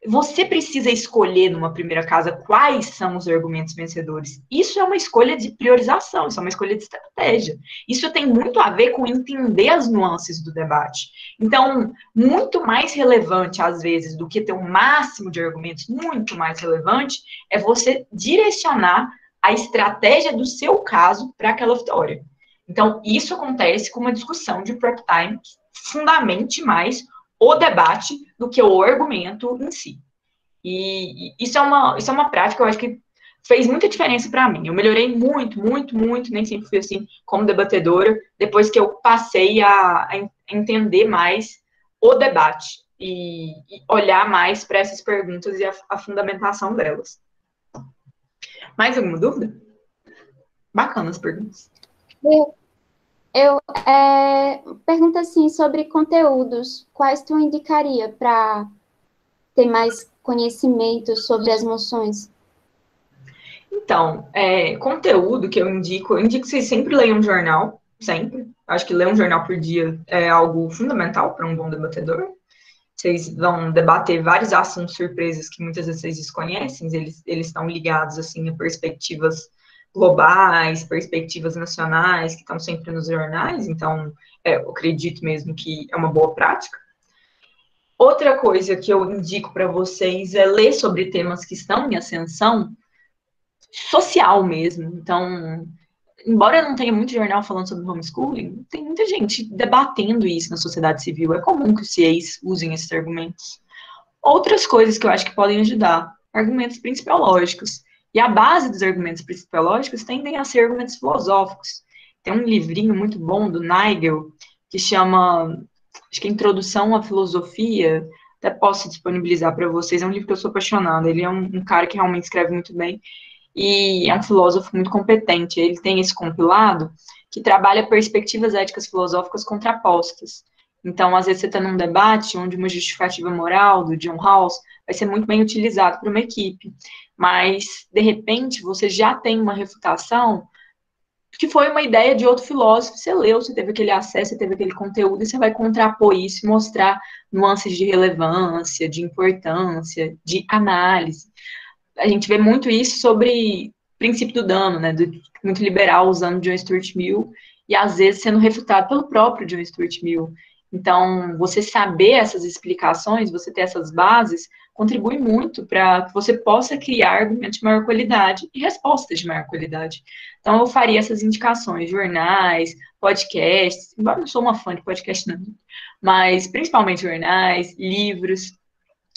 Você precisa escolher numa primeira casa quais são os argumentos vencedores. Isso é uma escolha de priorização, isso é uma escolha de estratégia. Isso tem muito a ver com entender as nuances do debate. Então, muito mais relevante, às vezes, do que ter um máximo de argumentos, muito mais relevante, é você direcionar a estratégia do seu caso para aquela vitória. Então, isso acontece com uma discussão de prep time que fundamente mais o debate do que o argumento em si. E isso é uma prática que eu acho que fez muita diferença para mim. Eu melhorei muito, muito, muito, nem sempre fui assim como debatedora, depois que eu passei a entender mais o debate e olhar mais para essas perguntas e a fundamentação delas. Mais alguma dúvida? Bacana as perguntas. Eu pergunto assim sobre conteúdos. Quais tu indicaria para ter mais conhecimento sobre as moções? Então, conteúdo que eu indico que vocês sempre leiam um jornal, sempre. Acho que ler um jornal por dia é algo fundamental para um bom debatedor. Vocês vão debater vários assuntos surpresas que muitas vezes vocês desconhecem, eles estão ligados, assim, a perspectivas globais, perspectivas nacionais, que estão sempre nos jornais, então, eu acredito mesmo que é uma boa prática. Outra coisa que eu indico para vocês é ler sobre temas que estão em ascensão, social mesmo. Então, embora não tenha muito jornal falando sobre homeschooling, tem muita gente debatendo isso na sociedade civil. É comum que os CIEs usem esses argumentos. Outras coisas que eu acho que podem ajudar, argumentos principiológicos. E a base dos argumentos principiológicos tendem a ser argumentos filosóficos. Tem um livrinho muito bom do Nigel, que chama, acho que é Introdução à Filosofia, até posso disponibilizar para vocês, é um livro que eu sou apaixonada, ele é um cara que realmente escreve muito bem, e é um filósofo muito competente. Ele tem esse compilado que trabalha perspectivas éticas filosóficas contrapostas. Então, às vezes, você está num debate onde uma justificativa moral do John Rawls vai ser muito bem utilizado por uma equipe, mas, de repente, você já tem uma refutação que foi uma ideia de outro filósofo, você leu, você teve aquele acesso, você teve aquele conteúdo, e você vai contrapor isso e mostrar nuances de relevância, de importância, de análise. A gente vê muito isso sobre princípio do dano, né, muito liberal usando John Stuart Mill, e às vezes sendo refutado pelo próprio John Stuart Mill. Então, você saber essas explicações, você ter essas bases, contribui muito para que você possa criar argumentos de maior qualidade e respostas de maior qualidade. Então, eu faria essas indicações, jornais, podcasts, embora eu não sou uma fã de podcast, não, mas principalmente jornais, livros.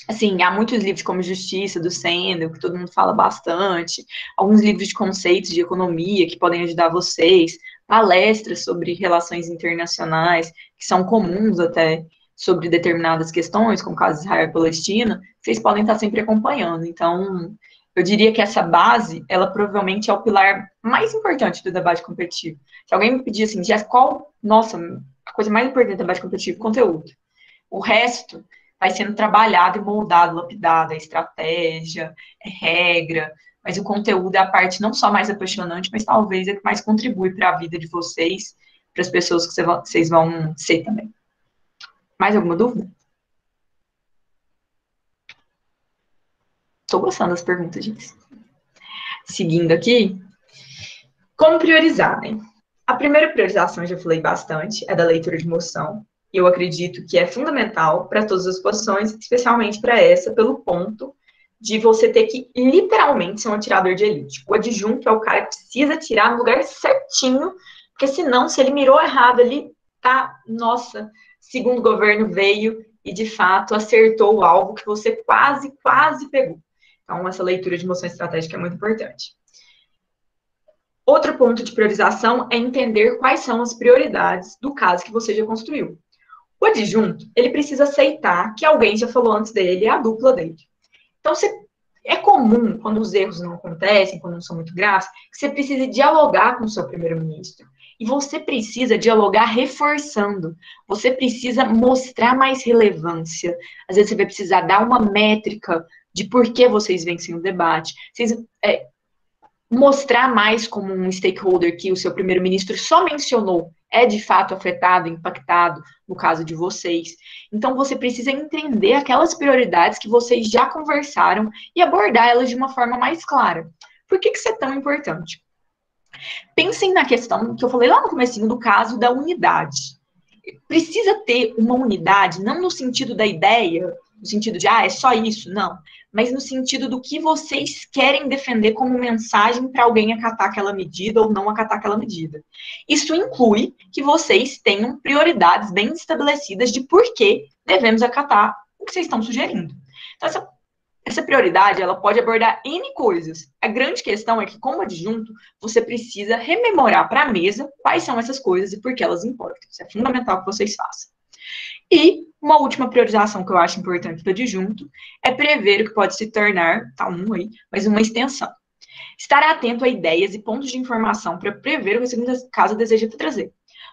Assim, há muitos livros como Justiça, do Sandel, que todo mundo fala bastante, alguns livros de conceitos de economia que podem ajudar vocês, palestras sobre relações internacionais, que são comuns até sobre determinadas questões, como o caso de Israel e Palestina, vocês podem estar sempre acompanhando. Então, eu diria que essa base, ela provavelmente é o pilar mais importante do debate competitivo. Se alguém me pedir assim, Jéssica, a coisa mais importante do debate competitivo? Conteúdo. O resto vai sendo trabalhado e moldado, lapidado, é estratégia, é regra, mas o conteúdo é a parte não só mais apaixonante, mas talvez é que mais contribui para a vida de vocês, para as pessoas que vocês vão ser também. Mais alguma dúvida? Estou gostando das perguntas, gente. Seguindo aqui, como priorizar, né? A primeira priorização, eu já falei bastante, é da leitura de moção. Eu acredito que é fundamental para todas as posições, especialmente para essa, pelo ponto de você ter que, literalmente, ser um atirador de elite. O adjunto é o cara que precisa atirar no lugar certinho, porque senão, se ele mirou errado ali, tá, nossa, segundo governo veio e, de fato, acertou o alvo que você quase pegou. Então, essa leitura de moção estratégica é muito importante. Outro ponto de priorização é entender quais são as prioridades do caso que você já construiu. O adjunto, ele precisa aceitar que alguém já falou antes dele, é a dupla dele. Então, é comum, quando os erros não acontecem, quando não são muito graves, que você precise dialogar com o seu primeiro-ministro. E você precisa dialogar reforçando. Você precisa mostrar mais relevância. Às vezes, você vai precisar dar uma métrica de por que vocês vencem o debate. Mostrar mais como um stakeholder que o seu primeiro-ministro só mencionou é de fato afetado, impactado, no caso de vocês. Então, você precisa entender aquelas prioridades que vocês já conversaram e abordar elas de uma forma mais clara. Por que isso é tão importante? Pensem na questão que eu falei lá no comecinho do caso da unidade. Precisa ter uma unidade, não no sentido da ideia, no sentido de, é só isso, não. Mas no sentido do que vocês querem defender como mensagem para alguém acatar aquela medida ou não acatar aquela medida. Isso inclui que vocês tenham prioridades bem estabelecidas de por que devemos acatar o que vocês estão sugerindo. Então, essa prioridade, ela pode abordar N coisas. A grande questão é que, como adjunto, você precisa rememorar para a mesa quais são essas coisas e por que elas importam. Isso é fundamental que vocês façam. E uma última priorização que eu acho importante do adjunto é prever o que pode se tornar, mas uma extensão. Estar atento a ideias e pontos de informação para prever o que a segunda casa deseja trazer.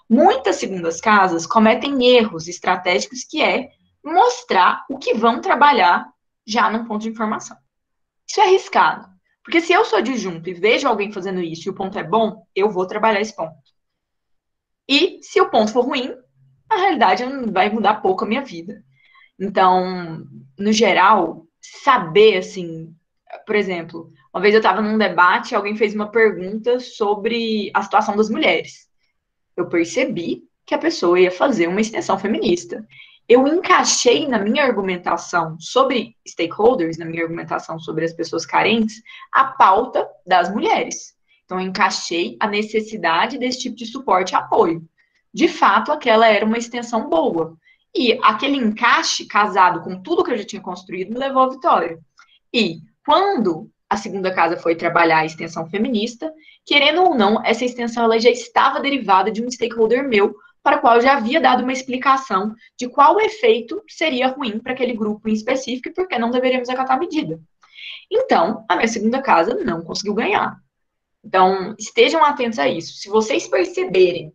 Muitas segundas casas cometem erros estratégicos que é mostrar o que vão trabalhar já num ponto de informação. Isso é arriscado, Porque se eu sou adjunto e vejo alguém fazendo isso e o ponto é bom, eu vou trabalhar esse ponto. E se o ponto for ruim, a realidade vai mudar pouco a minha vida. Então, no geral, saber, assim, por exemplo, uma vez eu estava num debate e alguém fez uma pergunta sobre a situação das mulheres. Eu percebi que a pessoa ia fazer uma extensão feminista. Eu encaixei na minha argumentação sobre stakeholders, na minha argumentação sobre as pessoas carentes, a pauta das mulheres. Então, eu encaixei a necessidade desse tipo de suporte e apoio. De fato, aquela era uma extensão boa. E aquele encaixe, casado com tudo que eu já tinha construído, me levou à vitória. E quando a segunda casa foi trabalhar a extensão feminista, querendo ou não, essa extensão ela já estava derivada de um stakeholder meu, para o qual eu já havia dado uma explicação de qual efeito seria ruim para aquele grupo em específico e por que não deveríamos acatar a medida. Então, a minha segunda casa não conseguiu ganhar. Então, estejam atentos a isso. Se vocês perceberem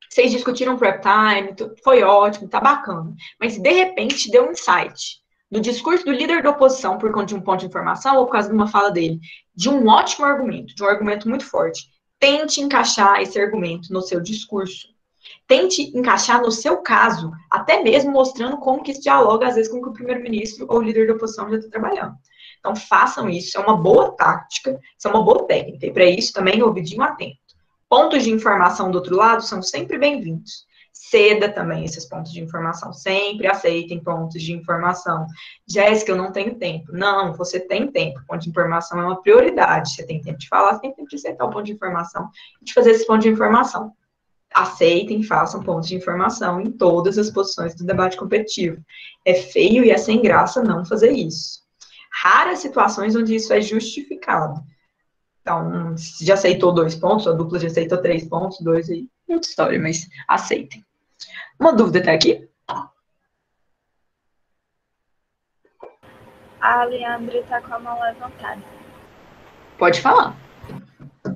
vocês discutiram prep time, foi ótimo, tá bacana. Mas, de repente, deu um insight no discurso do líder da oposição por conta de um ponto de informação ou por causa de uma fala dele, de um ótimo argumento, de um argumento muito forte. Tente encaixar esse argumento no seu discurso. Tente encaixar no seu caso, até mesmo mostrando como que isso dialoga, às vezes, com o que o primeiro-ministro ou o líder da oposição já está trabalhando. Então, façam isso, é uma boa tática, isso é uma boa técnica. E, para isso, também, ouvidinho atento. Pontos de informação do outro lado são sempre bem-vindos. Ceda também esses pontos de informação. Sempre aceitem pontos de informação. Jéssica, eu não tenho tempo. Não, você tem tempo. Ponto de informação é uma prioridade. Você tem tempo de falar, você tem tempo de aceitar o ponto de informação e de fazer esse ponto de informação. Aceitem, façam pontos de informação em todas as posições do debate competitivo. É feio e é sem graça não fazer isso. Raras situações onde isso é justificado. Então, se já aceitou 2 pontos, a dupla já aceitou 3 pontos, 2 aí, muita história, mas aceitem. Uma dúvida até aqui? A Leandra está com a mão levantada. Pode falar.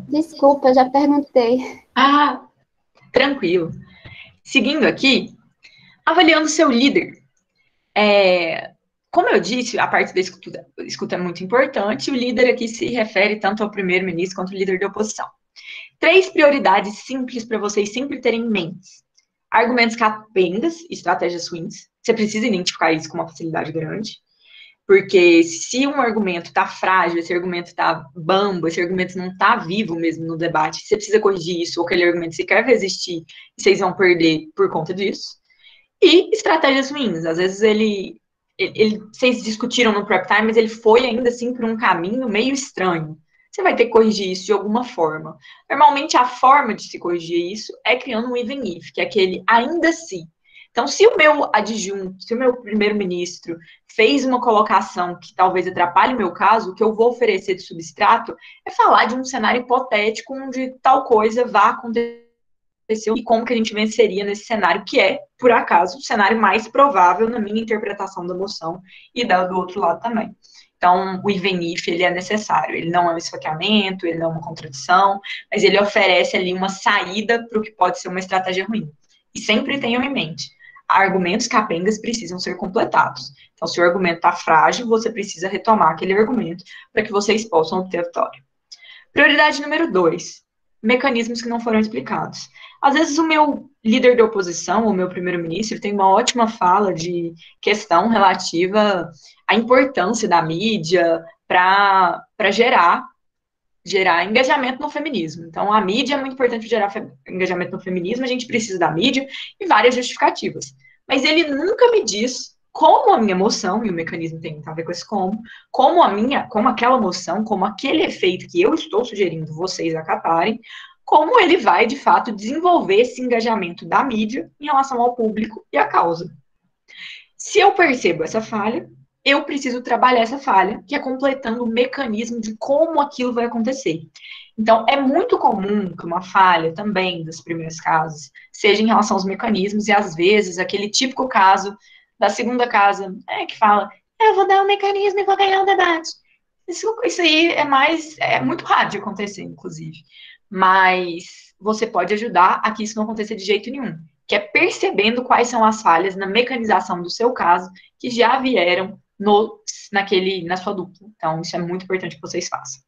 Desculpa, eu já perguntei. Ah, tranquilo. Seguindo aqui, avaliando seu líder. Como eu disse, a parte da escuta é muito importante, e o líder aqui se refere tanto ao primeiro-ministro quanto ao líder da oposição. 3 prioridades simples para vocês sempre terem em mente. Argumentos capengas, estratégias ruins. Você precisa identificar isso com uma facilidade grande. Porque se um argumento está frágil, esse argumento está bambo, esse argumento não está vivo mesmo no debate, você precisa corrigir isso, ou aquele argumento sequer vai existir, e vocês vão perder por conta disso. E estratégias ruins. Às vezes vocês discutiram no prep time, mas ele foi ainda assim por um caminho meio estranho. Você vai ter que corrigir isso de alguma forma. Normalmente, a forma de se corrigir isso é criando um even if, que é aquele ainda se. Então, se o meu adjunto, se o meu primeiro-ministro fez uma colocação que talvez atrapalhe o meu caso, o que eu vou oferecer de substrato é falar de um cenário hipotético onde tal coisa vá acontecer e como que a gente venceria nesse cenário, que é, por acaso, o cenário mais provável na minha interpretação da moção e do outro lado também. Então, o even if, ele é necessário, ele não é um esfaqueamento, ele não é uma contradição, mas ele oferece ali uma saída para o que pode ser uma estratégia ruim. E sempre tenham em mente, argumentos capengas precisam ser completados. Então, se o argumento está frágil, você precisa retomar aquele argumento para que vocês possam obter a vitória. Prioridade número 2, mecanismos que não foram explicados. Às vezes o meu líder de oposição, o meu primeiro-ministro, tem uma ótima fala de questão relativa à importância da mídia para gerar engajamento no feminismo. Então, a mídia é muito importante para gerar engajamento no feminismo, a gente precisa da mídia e várias justificativas. Mas ele nunca me diz como a minha moção, e o mecanismo tem a ver com esse como aquela moção, como aquele efeito que eu estou sugerindo vocês acatarem, como ele vai, de fato, desenvolver esse engajamento da mídia em relação ao público e à causa. Se eu percebo essa falha, eu preciso trabalhar essa falha, que é completando o mecanismo de como aquilo vai acontecer. Então, é muito comum que uma falha também dos primeiros casos seja em relação aos mecanismos, e às vezes aquele típico caso da segunda casa, que fala, eu vou dar um mecanismo e vou ganhar o debate. Isso aí é muito raro de acontecer, inclusive. Mas você pode ajudar a que isso não aconteça de jeito nenhum, que é percebendo quais são as falhas na mecanização do seu caso, que já vieram na sua dupla. Então, isso é muito importante que vocês façam.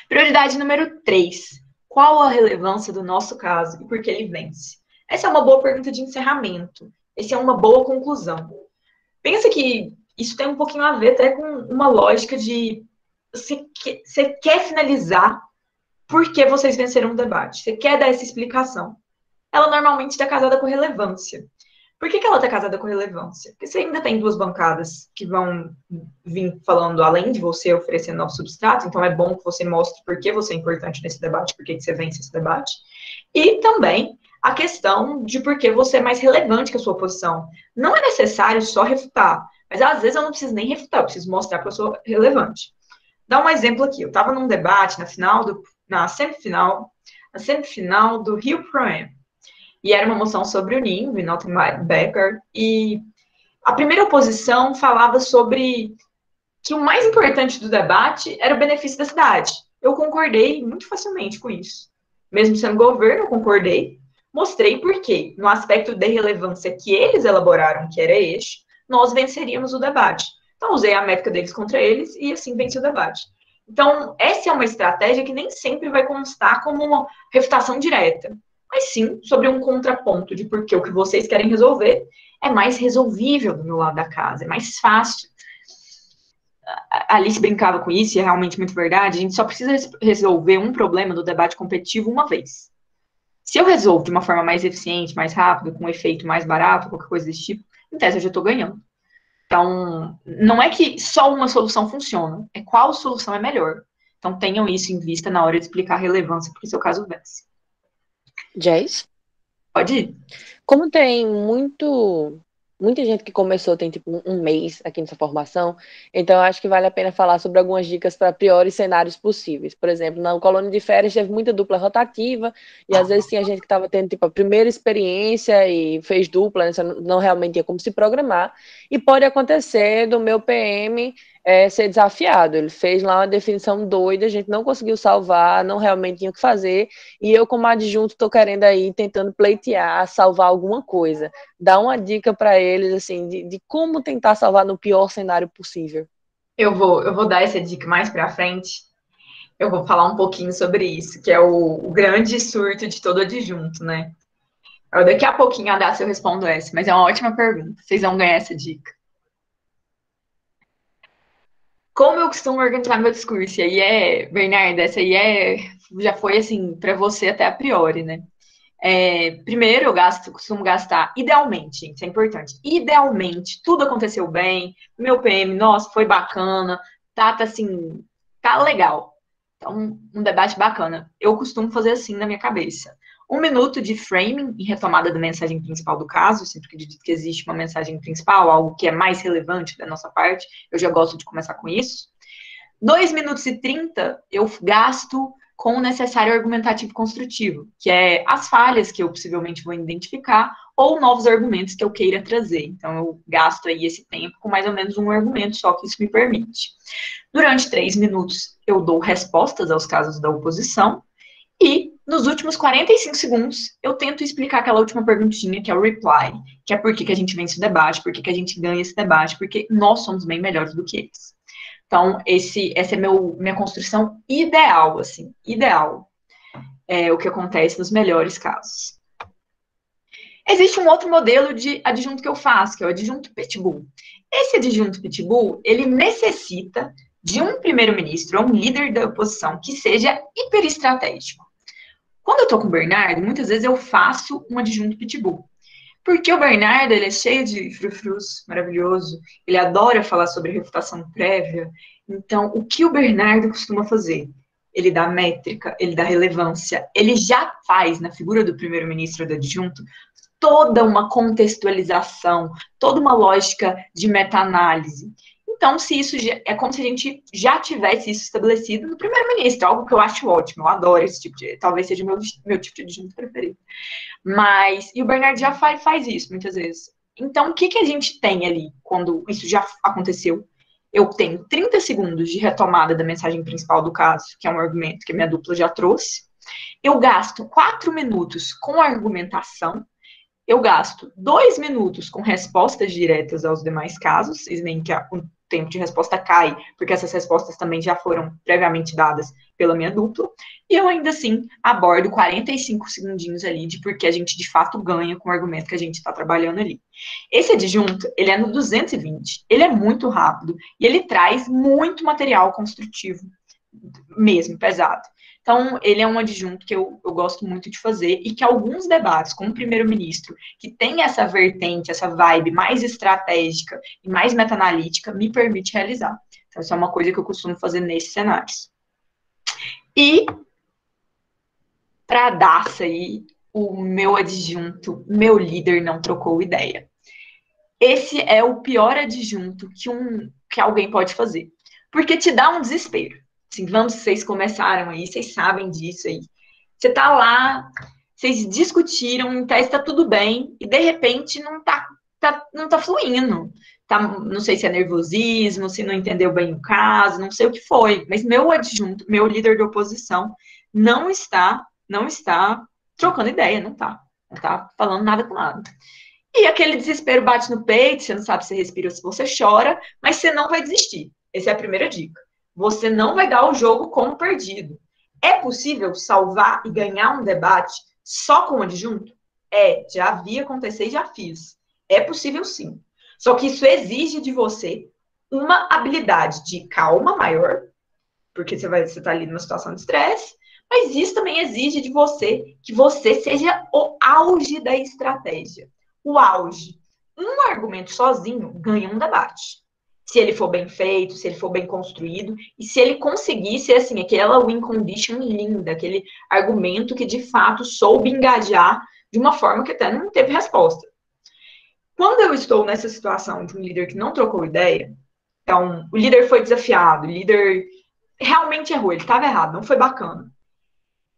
Prioridade número 3. Qual a relevância do nosso caso e por que ele vence? Essa é uma boa pergunta de encerramento. Essa é uma boa conclusão. Pensa que isso tem um pouquinho a ver até com uma lógica de você quer finalizar por que vocês venceram o debate. Você quer dar essa explicação. Ela normalmente está casada com relevância. Por que ela está casada com relevância? Porque você ainda tem duas bancadas que vão vir falando além de você oferecendo novo substrato, então é bom que você mostre por que você é importante nesse debate, por que você vence esse debate. E também a questão de por que você é mais relevante que a sua posição. Não é necessário só refutar, mas às vezes eu não preciso nem refutar, eu preciso mostrar que eu sou relevante. Dá um exemplo aqui, eu estava num debate na semifinal do Rio Pro Am. E era uma moção sobre o Ninho, e Norton Becker, e a primeira oposição falava sobre que o mais importante do debate era o benefício da cidade. Eu concordei muito facilmente com isso. Mesmo sendo governo, eu concordei, mostrei por quê. No aspecto de relevância que eles elaboraram, que era este, nós venceríamos o debate. Então, usei a métrica deles contra eles e assim venci o debate. Então, essa é uma estratégia que nem sempre vai constar como uma refutação direta, mas sim sobre um contraponto de porque o que vocês querem resolver é mais resolvível do meu lado da casa, é mais fácil. A Alice brincava com isso, e é realmente muito verdade, a gente só precisa resolver um problema do debate competitivo uma vez. Se eu resolvo de uma forma mais eficiente, mais rápida, com um efeito mais barato, qualquer coisa desse tipo, em tese eu já estou ganhando. Então, não é que só uma solução funciona, é qual solução é melhor. Então, tenham isso em vista na hora de explicar a relevância, porque seu caso vence. Jazz? Pode ir. Como tem muita gente que começou, tem tipo um mês aqui nessa formação, então eu acho que vale a pena falar sobre algumas dicas para piores cenários possíveis. Por exemplo, na colônia de férias teve muita dupla rotativa, e às vezes tinha gente que estava tendo tipo a primeira experiência e fez dupla, né, não realmente tinha como se programar, e pode acontecer do meu PM ser desafiado. Ele fez lá uma definição doida, a gente não conseguiu salvar, não realmente tinha o que fazer, e eu como adjunto estou querendo aí, tentando pleitear, salvar alguma coisa. Dá uma dica para eles, assim, de como tentar salvar no pior cenário possível. Eu vou dar essa dica mais para frente. Eu vou falar um pouquinho sobre isso, que é o grande surto de todo adjunto, né? Daqui a pouquinho, a Dácia, eu respondo essa, mas é uma ótima pergunta. Vocês vão ganhar essa dica. Como eu costumo organizar meu discurso, e aí Bernardo, essa aí já foi assim, para você até a priori, né? Primeiro, eu costumo gastar, idealmente, gente, isso é importante, idealmente, tudo aconteceu bem, meu PM, nossa, foi bacana, tá assim, tá legal. Então, um debate bacana. Eu costumo fazer assim na minha cabeça. 1 minuto de framing e retomada da mensagem principal do caso, sempre que acredito que existe uma mensagem principal, algo que é mais relevante da nossa parte, eu já gosto de começar com isso. 2 minutos e 30 eu gasto com o necessário argumentativo construtivo, que é as falhas que eu possivelmente vou identificar ou novos argumentos que eu queira trazer. Então, eu gasto aí esse tempo com mais ou menos um argumento só que isso me permite. Durante 3 minutos, eu dou respostas aos casos da oposição e, nos últimos 45 segundos, eu tento explicar aquela última perguntinha, que é o reply, que é por que a gente vence o debate, por que a gente ganha esse debate, porque nós somos bem melhores do que eles. Então, essa é minha construção ideal, assim, ideal. É o que acontece nos melhores casos. Existe um outro modelo de adjunto que eu faço, que é o adjunto pitbull. Esse adjunto pitbull, ele necessita de um primeiro-ministro ou um líder da oposição que seja hiperestratégico. Quando eu estou com o Bernardo, muitas vezes eu faço um adjunto pitbull. Porque o Bernardo, ele é cheio de frufrus, maravilhoso, ele adora falar sobre refutação prévia. Então, o que o Bernardo costuma fazer? Ele dá métrica, ele dá relevância, ele já faz, na figura do primeiro-ministro do adjunto, toda uma contextualização, toda uma lógica de meta-análise. Então, se isso é como se a gente já tivesse isso estabelecido no primeiro-ministro, algo que eu acho ótimo, eu adoro esse tipo de... Talvez seja meu tipo de adjunto preferido. E o Bernardo já faz isso, muitas vezes. Então, o que a gente tem ali, quando isso já aconteceu? Eu tenho 30 segundos de retomada da mensagem principal do caso, que é um argumento que a minha dupla já trouxe. Eu gasto 4 minutos com a argumentação. eu gasto 2 minutos com respostas diretas aos demais casos, vocês veem que o tempo de resposta cai, porque essas respostas também já foram previamente dadas pela minha dupla, e eu ainda assim abordo 45 segundinhos ali de porque a gente de fato ganha com o argumento que a gente está trabalhando ali. Esse adjunto, ele é no 220, ele é muito rápido, e ele traz muito material construtivo, mesmo, pesado. Então, ele é um adjunto que eu gosto muito de fazer e que alguns debates, como o primeiro-ministro, que tem essa vertente, essa vibe mais estratégica e mais meta-analítica, me permite realizar. Então, isso é uma coisa que eu costumo fazer nesses cenários. E, para dar-se aí, o meu adjunto, meu líder não trocou ideia. Esse é o pior adjunto que alguém pode fazer, porque te dá um desespero. Assim, vamos, vocês começaram aí, vocês sabem disso aí. Você tá lá, vocês discutiram, em tese tá tudo bem, e de repente não tá fluindo. Não sei se é nervosismo, se não entendeu bem o caso, não sei o que foi, mas meu adjunto, meu líder de oposição, não está trocando ideia, não tá falando nada com nada. E aquele desespero bate no peito, você não sabe se respira ou se você chora, mas você não vai desistir. Essa é a primeira dica. Você não vai dar o jogo como perdido. É possível salvar e ganhar um debate só com o adjunto? Já vi acontecer e já fiz. É possível sim. Só que isso exige de você uma habilidade de calma maior, porque você está ali numa situação de estresse, mas isso também exige de você que você seja o auge da estratégia. O auge. Um argumento sozinho ganha um debate. Se ele for bem feito, se ele for bem construído, e se ele conseguir ser, assim, aquela win condition linda, aquele argumento que, de fato, soube engajar de uma forma que até não teve resposta. Quando eu estou nessa situação de um líder que não trocou ideia, então, o líder foi desafiado, o líder realmente errou, ele estava errado, não foi bacana.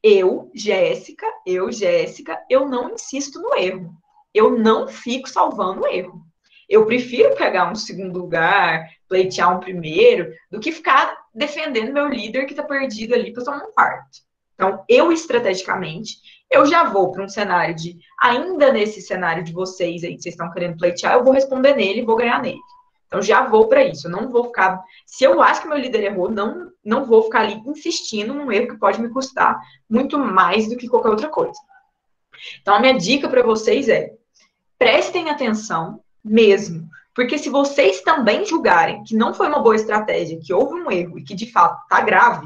Eu, Jéssica, eu não insisto no erro. Eu não fico salvando o erro. Eu prefiro pegar um segundo lugar, pleitear um primeiro, do que ficar defendendo meu líder que está perdido ali para tomar um quarto. Então, eu estrategicamente, eu já vou para um cenário de, ainda nesse cenário de vocês aí, que vocês estão querendo pleitear, eu vou responder nele e vou ganhar nele. Então, já vou para isso. Eu não vou ficar, se eu acho que meu líder errou, não vou ficar ali insistindo num erro que pode me custar muito mais do que qualquer outra coisa. Então, a minha dica para vocês é, prestem atenção mesmo, porque se vocês também julgarem que não foi uma boa estratégia, que houve um erro e que de fato está grave,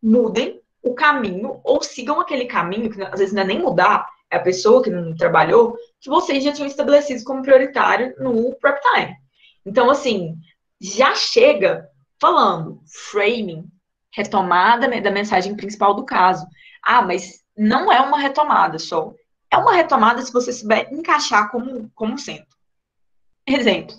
mudem o caminho ou sigam aquele caminho, que às vezes não é nem mudar, é a pessoa que não trabalhou, que vocês já tinham estabelecido como prioritário no prep time. Então, assim, já chega falando, framing, retomada da mensagem principal do caso. Mas não é uma retomada só. É uma retomada se você souber encaixar como sendo. Exemplo.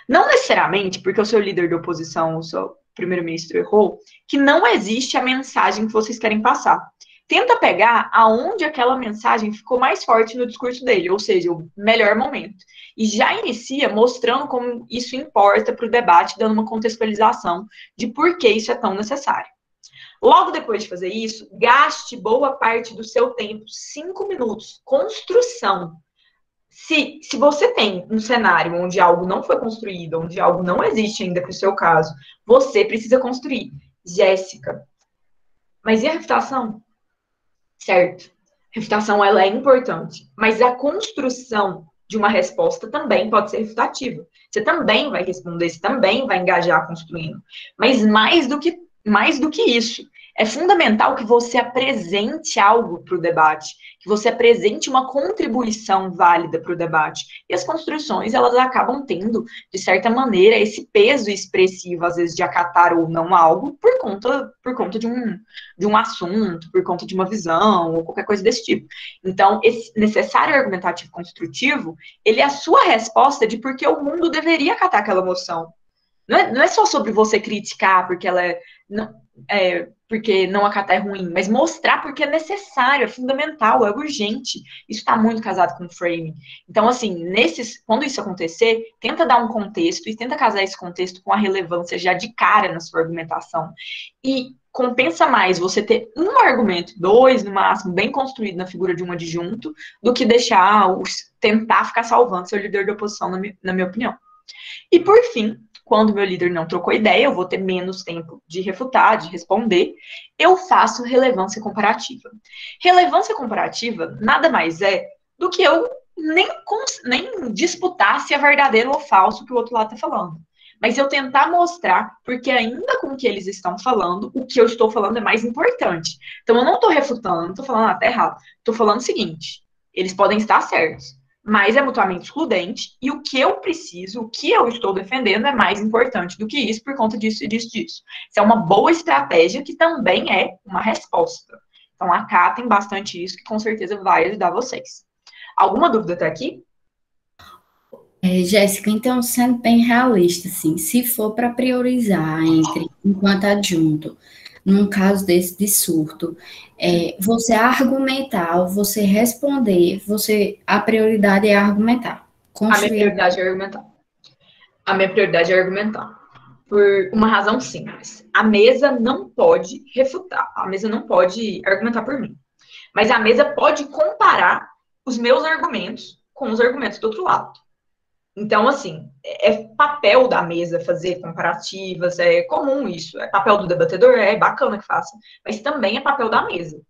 Não necessariamente porque o seu líder de oposição, o seu primeiro-ministro errou, que não existe a mensagem que vocês querem passar. Tenta pegar aonde aquela mensagem ficou mais forte no discurso dele, ou seja, o melhor momento. E já inicia mostrando como isso importa para o debate, dando uma contextualização de por que isso é tão necessário. Logo depois de fazer isso, gaste boa parte do seu tempo, 5 minutos, construção. Se você tem um cenário onde algo não foi construído, onde algo não existe ainda para o seu caso, você precisa construir. Jéssica, mas e a refutação? Certo. A refutação, ela é importante, mas a construção de uma resposta também pode ser refutativa. Você também vai responder, você também vai engajar construindo. Mas mais do que isso, é fundamental que você apresente algo para o debate, que você apresente uma contribuição válida para o debate. E as construções, elas acabam tendo, de certa maneira, esse peso expressivo, às vezes, de acatar ou não algo por conta de um assunto, por conta de uma visão, ou qualquer coisa desse tipo. Então, esse necessário argumentativo construtivo, ele é a sua resposta de por que o mundo deveria acatar aquela moção. Não é só sobre você criticar, porque ela porque não acatar é ruim, mas mostrar porque é necessário, é fundamental, é urgente. Isso está muito casado com o framing. Então, assim, quando isso acontecer, tenta dar um contexto e tenta casar esse contexto com a relevância já de cara na sua argumentação. E compensa mais você ter um argumento, 2 no máximo, bem construído na figura de um adjunto, do que tentar ficar salvando seu líder de oposição, na minha opinião. E por fim, quando meu líder não trocou ideia, eu vou ter menos tempo de refutar, de responder, eu faço relevância comparativa. Relevância comparativa nada mais é do que eu nem disputar se é verdadeiro ou falso o que o outro lado está falando. Mas eu tentar mostrar, porque ainda com o que eles estão falando, o que eu estou falando é mais importante. Então, eu não estou refutando, não estou falando até errado. Estou falando o seguinte, eles podem estar certos, mas é mutuamente excludente, e o que eu preciso, o que eu estou defendendo é mais importante do que isso, por conta disso e disso, disso. Isso é uma boa estratégia que também é uma resposta. Então, acatem bastante isso, que com certeza vai ajudar vocês. Alguma dúvida até aqui? Jéssica, então, sendo bem realista, assim, se for para priorizar enquanto adjunto, num caso desse de surto, você argumentar, você responder, a prioridade é argumentar. A minha prioridade é argumentar. A minha prioridade é argumentar. Por uma razão simples. A mesa não pode refutar. A mesa não pode argumentar por mim. Mas a mesa pode comparar os meus argumentos com os argumentos do outro lado. Então, assim, é papel da mesa fazer comparativas, é comum isso. É papel do debatedor, é bacana que faça. Mas também é papel da mesa.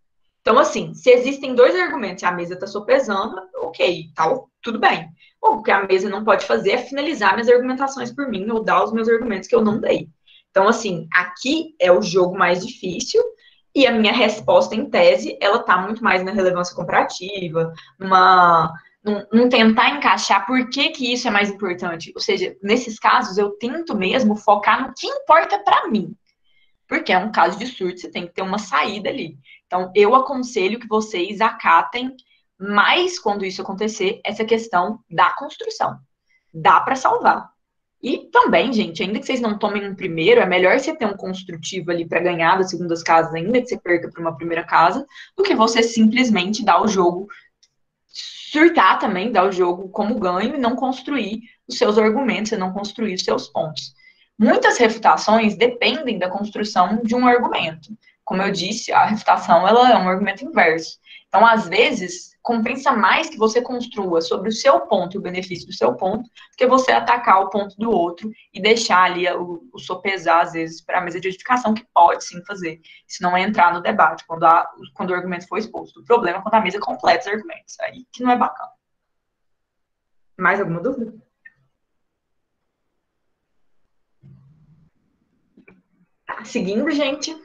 Então, assim, se existem 2 argumentos e a mesa está sopesando, ok, tal, tudo bem. O que a mesa não pode fazer é finalizar minhas argumentações por mim ou dar os meus argumentos que eu não dei. Então, assim, aqui é o jogo mais difícil e a minha resposta em tese, ela está muito mais na relevância comparativa, não tentar encaixar por que isso é mais importante. Ou seja, nesses casos, eu tento mesmo focar no que importa para mim. Porque é um caso de surto, você tem que ter uma saída ali. Então, eu aconselho que vocês acatem mais, quando isso acontecer, essa questão da construção. Dá para salvar. E também, gente, ainda que vocês não tomem um primeiro, é melhor você ter um construtivo ali para ganhar das segundas casas, ainda que você perca para uma primeira casa, do que você simplesmente dar o jogo, surtar também, dar o jogo como ganho e não construir os seus argumentos, e não construir os seus pontos. Muitas refutações dependem da construção de um argumento. Como eu disse, a refutação ela é um argumento inverso. Então, às vezes, compensa mais que você construa sobre o seu ponto e o benefício do seu ponto, do que você atacar o ponto do outro e deixar ali o sopesar, às vezes, para a mesa de edificação, que pode sim fazer. Isso não é entrar no debate quando o argumento for exposto. O problema é quando a mesa completa os argumentos. Aí que não é bacana. Mais alguma dúvida? Seguindo, gente.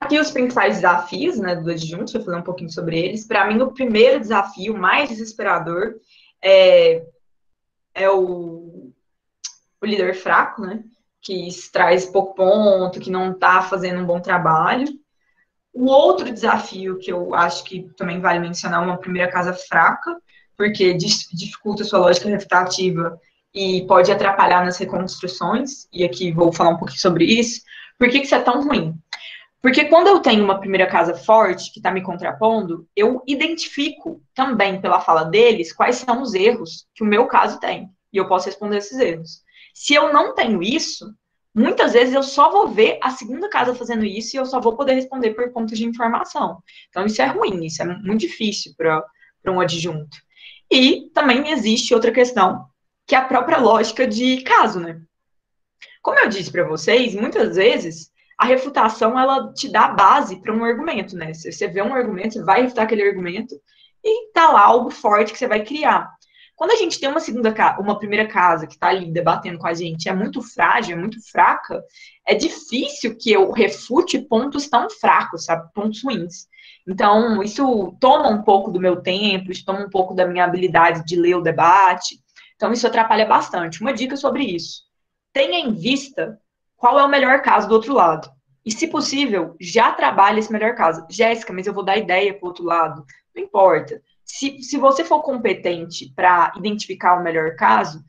Aqui os principais desafios, né, do adjunto, vou falar um pouquinho sobre eles. Para mim, o primeiro desafio, mais desesperador, é o líder fraco, né, que traz pouco ponto, que não está fazendo um bom trabalho. O outro desafio que eu acho que também vale mencionar, uma primeira casa fraca, porque dificulta a sua lógica refutativa e pode atrapalhar nas reconstruções, e aqui vou falar um pouquinho sobre isso. Por que isso é tão ruim? Porque quando eu tenho uma primeira casa forte, que está me contrapondo, eu identifico também pela fala deles quais são os erros que o meu caso tem, e eu posso responder esses erros. Se eu não tenho isso, muitas vezes eu só vou ver a segunda casa fazendo isso e eu só vou poder responder por pontos de informação. Então isso é ruim, isso é muito difícil para um adjunto. E também existe outra questão, que é a própria lógica de caso, né? Como eu disse para vocês, muitas vezes a refutação, ela te dá base para um argumento, né? Se você vê um argumento, você vai refutar aquele argumento e tá lá algo forte que você vai criar. Quando a gente tem uma primeira casa que está ali debatendo com a gente, é muito frágil, é muito fraca, é difícil que eu refute pontos tão fracos, sabe? Pontos ruins. Então, isso toma um pouco do meu tempo, isso toma um pouco da minha habilidade de ler o debate. Então, isso atrapalha bastante. Uma dica sobre isso. Tenha em vista qual é o melhor caso do outro lado. E, se possível, já trabalhe esse melhor caso. Jéssica, mas eu vou dar ideia para o outro lado. Não importa. Se você for competente para identificar o melhor caso,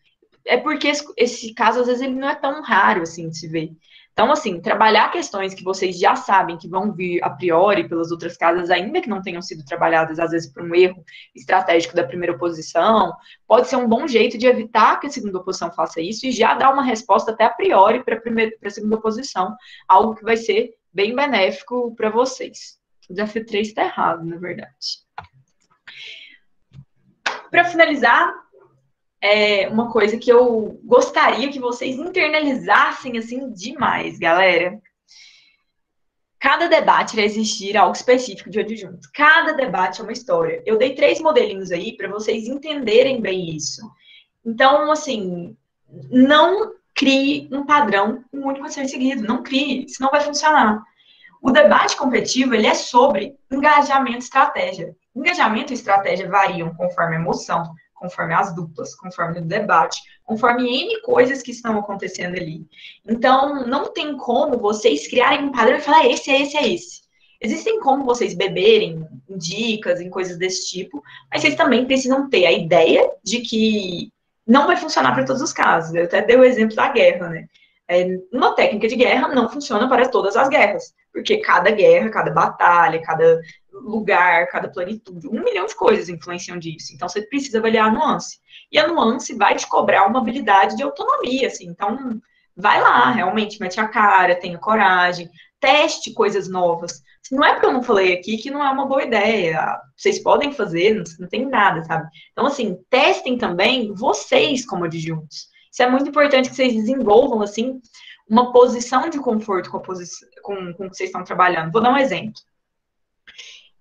é porque esse caso, às vezes, ele não é tão raro assim de se ver. Então, assim, trabalhar questões que vocês já sabem que vão vir a priori pelas outras casas, ainda que não tenham sido trabalhadas, às vezes, por um erro estratégico da primeira oposição, pode ser um bom jeito de evitar que a segunda oposição faça isso e já dar uma resposta até a priori para a segunda oposição, algo que vai ser bem benéfico para vocês. O desafio 3 está errado, na verdade. Para finalizar, uma coisa que eu gostaria que vocês internalizassem, assim, demais, galera. Cada debate vai existir algo específico de adjuntos. Cada debate é uma história. Eu dei 3 modelinhos aí para vocês entenderem bem isso. Então, assim, não crie um padrão, um único a ser seguido. Não crie, senão vai funcionar. O debate competitivo, ele é sobre engajamento e estratégia. Engajamento e estratégia variam conforme a emoção, conforme as duplas, conforme o debate, conforme N coisas que estão acontecendo ali. Então, não tem como vocês criarem um padrão e falar, esse. Existem como vocês beberem em dicas, em coisas desse tipo, mas vocês também precisam ter a ideia de que não vai funcionar para todos os casos. Eu até dei o exemplo da guerra, né? Uma técnica de guerra não funciona para todas as guerras, porque cada guerra, cada batalha, cada lugar, cada planitude, 1 milhão de coisas influenciam disso. Então, você precisa avaliar a nuance. E a nuance vai te cobrar uma habilidade de autonomia, assim. Então, vai lá, realmente, mete a cara, tenha coragem, teste coisas novas. Não é porque eu não falei aqui que não é uma boa ideia. Vocês podem fazer, não tem nada, sabe? Então, assim, testem também vocês como adjuntos. Isso é muito importante que vocês desenvolvam, assim, uma posição de conforto com o que vocês estão trabalhando. Vou dar um exemplo.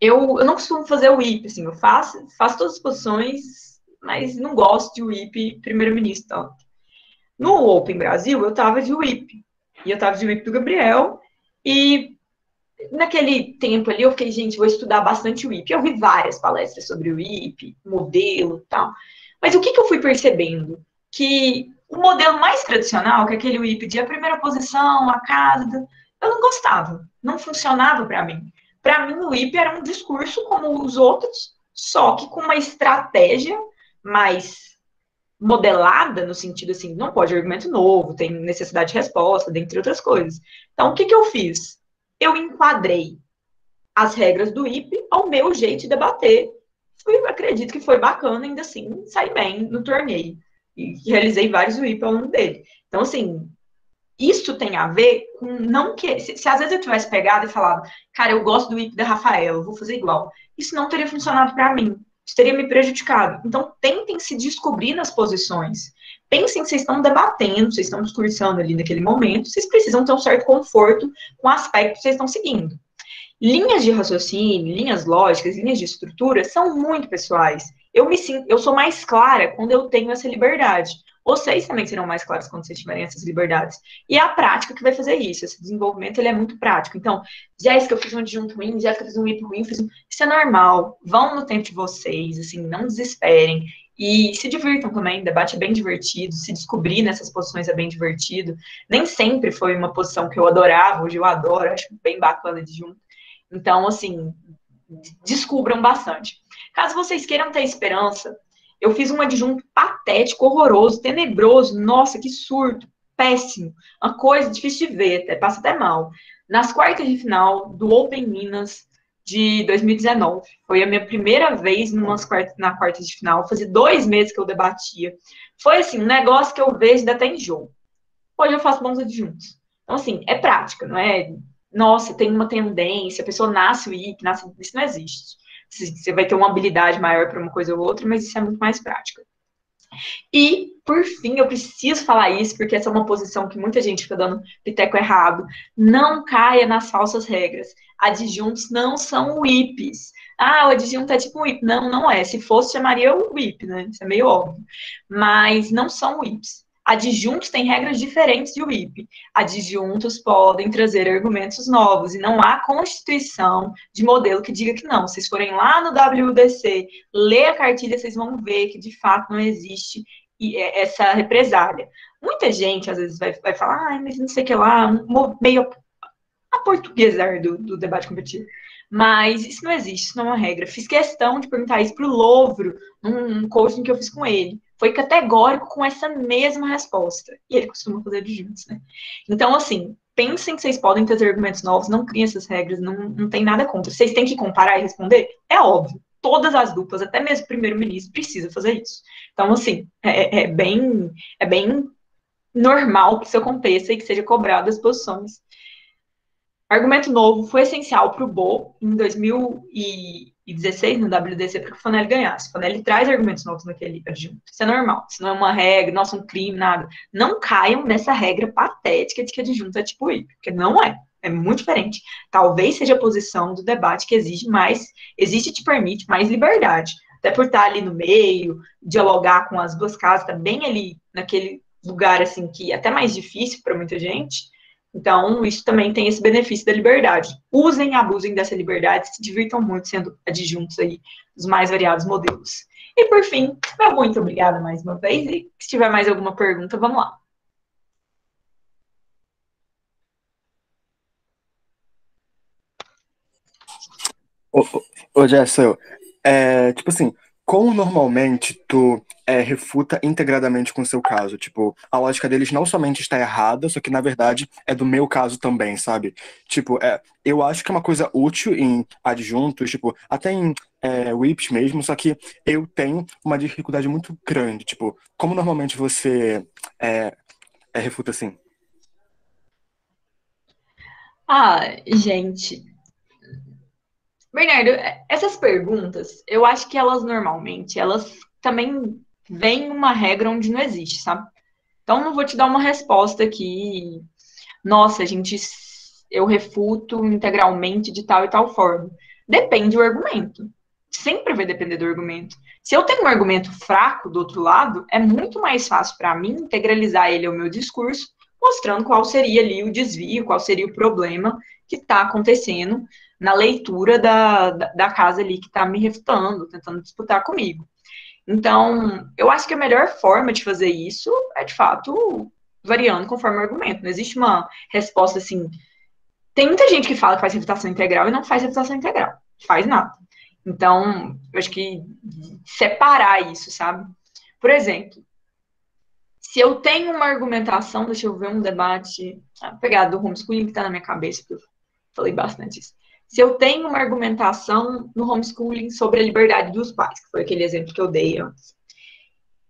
Eu não costumo fazer o WIP, assim, eu faço todas as posições, mas não gosto de WIP primeiro-ministro tanto. No Open Brasil, eu tava de WIP. E eu tava de WIP do Gabriel. E naquele tempo ali, eu fiquei, gente, vou estudar bastante o WIP. Eu vi várias palestras sobre o WIP, modelo e tal. Mas o que eu fui percebendo? Que o modelo mais tradicional, que é aquele WIP de a primeira posição, a casa, eu não gostava. Não funcionava para mim. Para mim, o WIP era um discurso como os outros, só que com uma estratégia mais modelada, no sentido assim, não pode argumento novo, tem necessidade de resposta, dentre outras coisas. Então, o que eu fiz? Eu enquadrei as regras do WIP ao meu jeito de debater. Acredito que foi bacana, ainda assim, saí bem no torneio. E realizei vários WIP ao longo dele. Então, assim, isso tem a ver com não que... Se às vezes eu tivesse pegado e falado, cara, eu gosto do WIP da Rafaela, eu vou fazer igual. Isso não teria funcionado para mim. Isso teria me prejudicado. Então, tentem se descobrir nas posições. Pensem que vocês estão debatendo, vocês estão discursando ali naquele momento, vocês precisam ter um certo conforto com o aspecto que vocês estão seguindo. Linhas de raciocínio, linhas lógicas, linhas de estrutura são muito pessoais. Eu sou mais clara quando eu tenho essa liberdade. Vocês também serão mais claros quando vocês tiverem essas liberdades. E é a prática que vai fazer isso. Esse desenvolvimento, ele é muito prático. Então, Jéssica, eu fiz um adjunto ruim, Jéssica, eu fiz um WIP ruim, isso é normal. Vão no tempo de vocês, assim, não desesperem. E se divirtam também, o debate é bem divertido, se descobrir nessas posições é bem divertido. Nem sempre foi uma posição que eu adorava, hoje eu adoro, acho bem bacana de junto. Então, assim, descubram bastante. Caso vocês queiram ter esperança, eu fiz um adjunto patético, horroroso, tenebroso, nossa, que surto, péssimo, uma coisa difícil de ver, passa até mal. Nas quartas de final do Open Minas de 2019, foi a minha primeira vez na quarta de final, fazia 2 meses que eu debatia. Foi, assim, um negócio que eu vejo dá até enjoo. Hoje eu faço bons adjuntos. Então, assim, é prática, não é... Nossa, tem uma tendência, a pessoa nasce o IP, isso não existe. Você vai ter uma habilidade maior para uma coisa ou outra, mas isso é muito mais prática. E, por fim, eu preciso falar isso, porque essa é uma posição que muita gente fica dando piteco errado. Não caia nas falsas regras. Adjuntos não são WIPs. Ah, o adjunto é tipo um WIP. Não, não é. Se fosse, chamaria o WIP, né? Isso é meio óbvio. Mas não são WIPs. Adjuntos têm regras diferentes de WIP. Adjuntos podem trazer argumentos novos e não há constituição de modelo que diga que não. Se vocês forem lá no WDC, ler a cartilha, vocês vão ver que de fato não existe essa represália. Muita gente às vezes vai falar, mas não sei o que lá, meio a portuguesar do debate competitivo. Mas isso não existe, isso não é uma regra. Fiz questão de perguntar isso para o Louvro, num coaching que eu fiz com ele. Foi categórico com essa mesma resposta. E ele costuma fazer adjuntos, né? Então, assim, pensem que vocês podem trazer argumentos novos, não criem essas regras, não tem nada contra. Vocês têm que comparar e responder? É óbvio. Todas as duplas, até mesmo o primeiro-ministro, precisa fazer isso. Então, assim, é bem normal que isso aconteça e que seja cobrado as posições. Argumento novo foi essencial para o Bo em 2016, no WDC, para que o Fanelli ganhasse. O Fanelli traz argumentos novos naquele adjunto. Isso é normal, isso não é uma regra, nossa, um crime, nada. Não caiam nessa regra patética de que adjunto é tipo I, porque não é. É muito diferente. Talvez seja a posição do debate que exige e te permite mais liberdade. Até por estar ali no meio, dialogar com as duas casas, tá bem ali naquele lugar, assim, que é até mais difícil para muita gente. Então, isso também tem esse benefício da liberdade. Usem e abusem dessa liberdade, se divirtam muito sendo adjuntos aí dos mais variados modelos. E, por fim, muito obrigada mais uma vez. E se tiver mais alguma pergunta, vamos lá. Ô Jessel, tipo assim, como normalmente tu refuta integradamente com o seu caso? Tipo, a lógica deles não somente está errada, só que na verdade é do meu caso também, sabe? Tipo, eu acho que é uma coisa útil em adjuntos, tipo, até em whips mesmo, só que eu tenho uma dificuldade muito grande. Tipo, como normalmente você refuta assim? Gente. Bernardo, essas perguntas, eu acho que elas normalmente, elas também vêm uma regra onde não existe, sabe? Então, não vou te dar uma resposta aqui, nossa, eu refuto integralmente de tal e tal forma. Depende do argumento. Sempre vai depender do argumento. Se eu tenho um argumento fraco do outro lado, é muito mais fácil para mim integralizar ele ao meu discurso, mostrando qual seria ali o desvio, qual seria o problema que está acontecendo na leitura da casa ali que está me refutando, tentando disputar comigo. Então, eu acho que a melhor forma de fazer isso é, de fato, variando conforme o argumento. Não existe uma resposta assim. Tem muita gente que fala que faz refutação integral e não faz refutação integral. Faz nada. Então, eu acho que separar isso, sabe? Por exemplo, se eu tenho uma argumentação, deixa eu ver um debate, pegado do homeschooling que está na minha cabeça, porque eu falei bastante isso. Se eu tenho uma argumentação no homeschooling sobre a liberdade dos pais, que foi aquele exemplo que eu dei antes,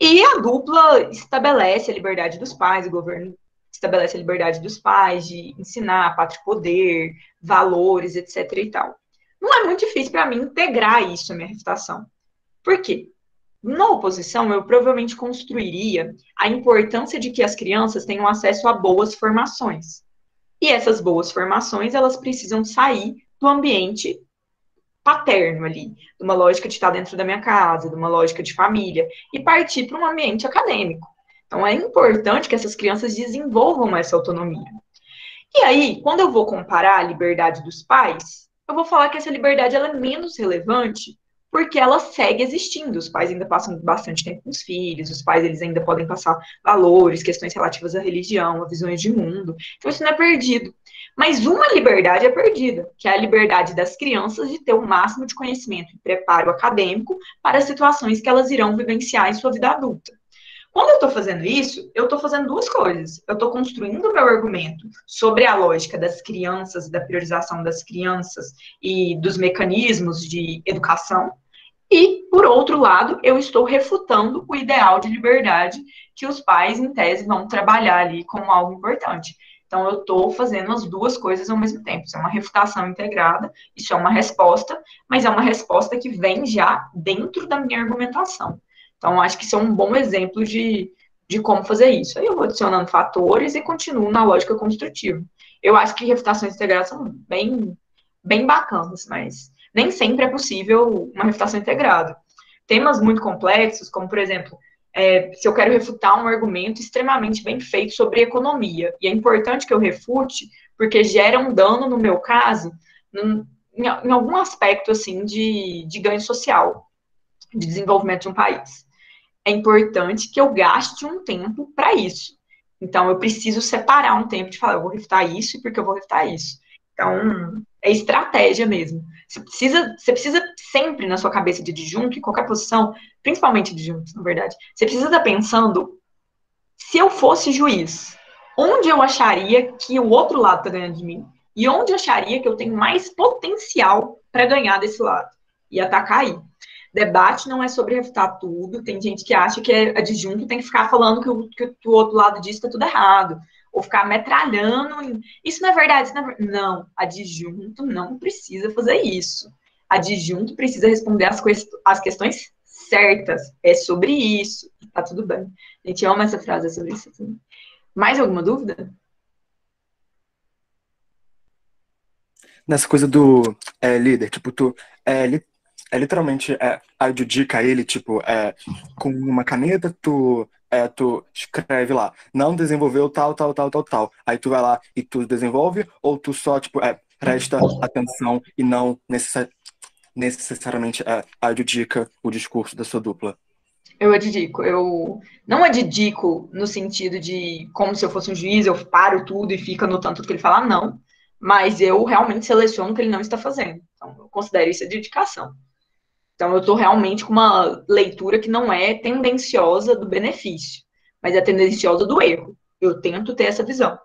e a dupla estabelece a liberdade dos pais, o governo estabelece a liberdade dos pais de ensinar pátrio poder, valores, etc. e tal. Não é muito difícil para mim integrar isso à minha refutação. Por quê? Na oposição, eu provavelmente construiria a importância de que as crianças tenham acesso a boas formações. E essas boas formações, elas precisam sair do ambiente paterno ali, de uma lógica de estar dentro da minha casa, de uma lógica de família, e partir para um ambiente acadêmico. Então, é importante que essas crianças desenvolvam essa autonomia. E aí, quando eu vou comparar a liberdade dos pais, eu vou falar que essa liberdade ela é menos relevante porque ela segue existindo. Os pais ainda passam bastante tempo com os filhos, os pais eles ainda podem passar valores, questões relativas à religião, a visões de mundo. Então, isso não é perdido. Mas uma liberdade é perdida, que é a liberdade das crianças de ter o máximo de conhecimento e preparo acadêmico para as situações que elas irão vivenciar em sua vida adulta. Quando eu estou fazendo isso, eu estou fazendo duas coisas. Eu estou construindo o meu argumento sobre a lógica das crianças, da priorização das crianças e dos mecanismos de educação. E, por outro lado, eu estou refutando o ideal de liberdade que os pais, em tese, vão trabalhar ali como algo importante. Então, eu estou fazendo as duas coisas ao mesmo tempo. Isso é uma refutação integrada, isso é uma resposta, mas é uma resposta que vem já dentro da minha argumentação. Então, acho que isso é um bom exemplo de como fazer isso. Aí eu vou adicionando fatores e continuo na lógica construtiva. Eu acho que refutações integradas são bem bacanas, mas nem sempre é possível uma refutação integrada. Temas muito complexos, como, por exemplo, se eu quero refutar um argumento extremamente bem feito sobre economia, e é importante que eu refute, porque gera um dano, no meu caso, em algum aspecto, assim, de ganho social, de desenvolvimento de um país. É importante que eu gaste um tempo para isso. Então, eu preciso separar um tempo de falar, eu vou refutar isso e porque eu vou refutar isso. Então, é estratégia mesmo. Você precisa sempre, na sua cabeça de adjunto, em qualquer posição, principalmente de adjunto, na verdade, você precisa estar pensando, se eu fosse juiz, onde eu acharia que o outro lado está ganhando de mim e onde eu acharia que eu tenho mais potencial para ganhar desse lado e atacar aí. Debate não é sobre refutar tudo. Tem gente que acha que adjunto tem que ficar falando que o outro lado disso está tudo errado. Ou ficar metralhando. Isso não é verdade. Isso não, é verdade. Não, adjunto não precisa fazer isso. Adjunto precisa responder as questões certas. É sobre isso. Tá tudo bem. A gente ama essa frase, é sobre isso também. Mais alguma dúvida? Nessa coisa do líder, tipo, tu literalmente adjudica ele, tipo, com uma caneta, tu escreve lá, não desenvolveu tal, tal, tal, tal, tal. Aí tu vai lá e tu desenvolve, ou tu só, tipo, presta atenção e não necessariamente adjudica o discurso da sua dupla? Eu adjudico. Eu não adjudico no sentido de como se eu fosse um juiz, eu paro tudo e fico anotando tudo que ele fala, não. Mas eu realmente seleciono o que ele não está fazendo. Então, eu considero isso adjudicação. Então, eu estou realmente com uma leitura que não é tendenciosa do benefício, mas é tendenciosa do erro. Eu tento ter essa visão.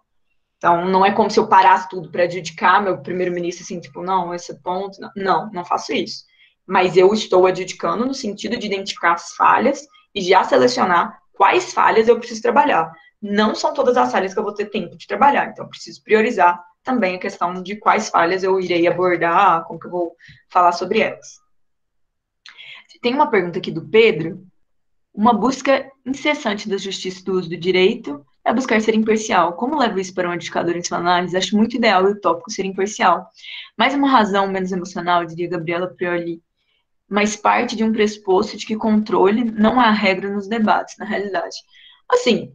Então, não é como se eu parasse tudo para adjudicar meu primeiro-ministro, assim, tipo, não, esse ponto... Não faço isso. Mas eu estou adjudicando no sentido de identificar as falhas e já selecionar quais falhas eu preciso trabalhar. Não são todas as falhas que eu vou ter tempo de trabalhar, então eu preciso priorizar também a questão de quais falhas eu irei abordar, como que eu vou falar sobre elas. Tem uma pergunta aqui do Pedro. Uma busca incessante da justiça do uso do direito é buscar ser imparcial. Como levo isso para um edificador em sua análise? Acho muito ideal e utópico ser imparcial. Mais uma razão menos emocional, diria Gabriela Prioli, mas parte de um pressuposto de que controle não há regra nos debates, na realidade. Assim,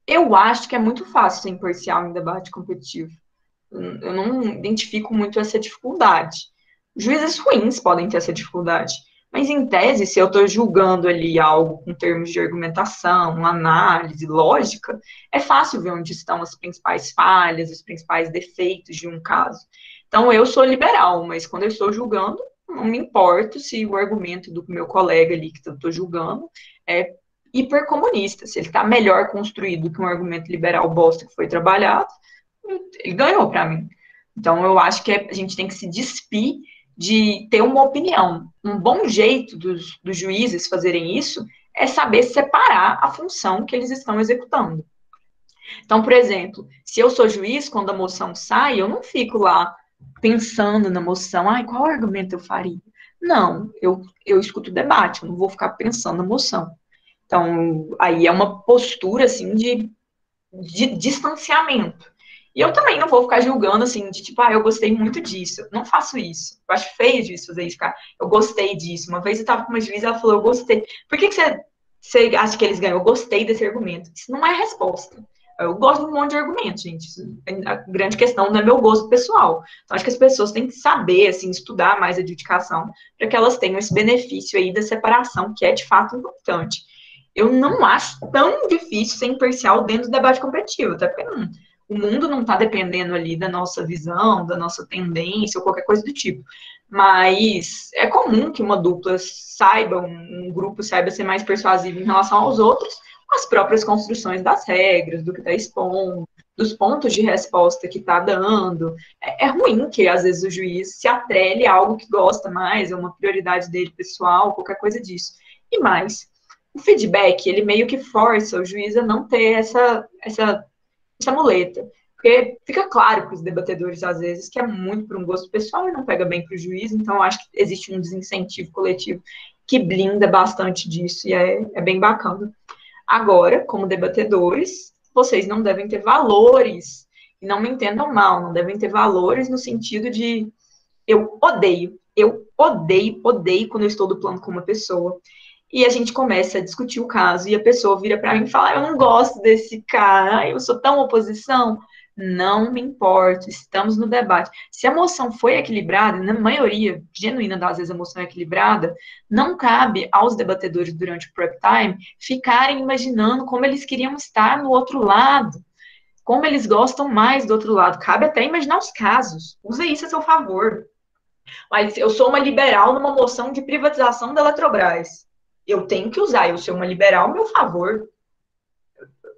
eu acho que é muito fácil ser imparcial em debate competitivo. Eu não identifico muito essa dificuldade. Juízes ruins podem ter essa dificuldade. Mas, em tese, se eu estou julgando ali algo com termos de argumentação, análise, lógica, é fácil ver onde estão as principais falhas, os principais defeitos de um caso. Então, eu sou liberal, mas quando eu estou julgando, não me importo se o argumento do meu colega ali que eu estou julgando é hipercomunista. Se ele está melhor construído que um argumento liberal bosta que foi trabalhado, ele ganhou para mim. Então, eu acho que a gente tem que se despir de ter uma opinião. Um bom jeito dos juízes fazerem isso é saber separar a função que eles estão executando. Então, por exemplo, se eu sou juiz, quando a moção sai, eu não fico lá pensando na moção, qual argumento eu faria? Não, eu escuto o debate, eu não vou ficar pensando na moção. Então, aí é uma postura, assim, de distanciamento. E eu também não vou ficar julgando, assim, de tipo, eu gostei muito disso. Eu não faço isso. Eu acho feio disso fazer isso, cara. Eu gostei disso. Uma vez eu tava com uma juíza, ela falou, eu gostei. Por que você acha que eles ganham? Eu gostei desse argumento. Isso não é resposta. Eu gosto de um monte de argumentos, gente. A grande questão não é meu gosto pessoal. Então, acho que as pessoas têm que saber, assim, estudar mais a adjudicação para que elas tenham esse benefício aí da separação, que é, de fato, importante. Eu não acho tão difícil ser imparcial dentro do debate competitivo, até porque o mundo não está dependendo ali da nossa visão, da nossa tendência ou qualquer coisa do tipo. Mas é comum que uma dupla saiba, um grupo saiba ser mais persuasivo em relação aos outros, com as próprias construções das regras, do que está expondo, dos pontos de resposta que está dando. É ruim que, às vezes, o juiz se atrele a algo que gosta mais, é uma prioridade dele pessoal, qualquer coisa disso. E mais, o feedback, ele meio que força o juiz a não ter essa muleta. Porque fica claro para os debatedores, às vezes, que é muito por um gosto pessoal e não pega bem para o juiz, então eu acho que existe um desincentivo coletivo que blinda bastante disso e é bem bacana. Agora, como debatedores, vocês não devem ter valores, e não me entendam mal, não devem ter valores no sentido de eu odeio quando eu estou duplando com uma pessoa. E a gente começa a discutir o caso, e a pessoa vira para mim e fala, eu não gosto desse cara, eu sou tão oposição. Não me importo, estamos no debate. Se a moção foi equilibrada, na maioria genuína das vezes a moção é equilibrada, não cabe aos debatedores durante o prep time ficarem imaginando como eles queriam estar no outro lado, como eles gostam mais do outro lado. Cabe até imaginar os casos. Usa isso a seu favor. Mas eu sou uma liberal numa moção de privatização da Eletrobras. Eu tenho que usar, eu sou uma liberal a meu favor.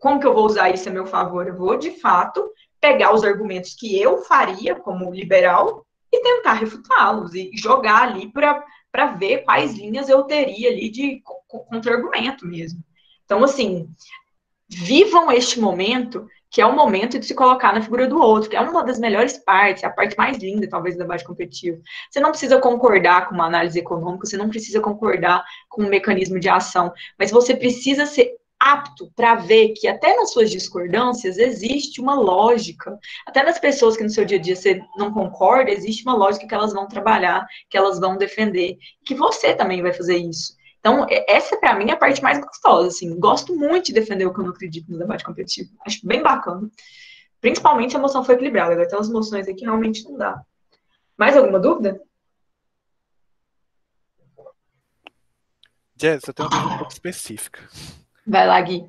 como que eu vou usar isso a meu favor? Eu vou, de fato, pegar os argumentos que eu faria como liberal e tentar refutá-los e jogar ali para ver quais linhas eu teria ali de contra-argumento mesmo. Então, assim, vivam este momento, que é o momento de se colocar na figura do outro, que é uma das melhores partes, é a parte mais linda, talvez, do debate competitivo. Você não precisa concordar com uma análise econômica, você não precisa concordar com um mecanismo de ação, mas você precisa ser apto para ver que até nas suas discordâncias existe uma lógica. Até nas pessoas que no seu dia a dia você não concorda, existe uma lógica que elas vão trabalhar, que elas vão defender, que você também vai fazer isso. Então, essa para mim é a parte mais gostosa, assim. Gosto muito de defender o que eu não acredito no debate competitivo. Acho bem bacana. Principalmente se a moção foi equilibrada. Vai ter umas moções aí que realmente não dá. Mais alguma dúvida? Jess, eu tenho uma dúvida um pouco específica. Vai lá, Gui.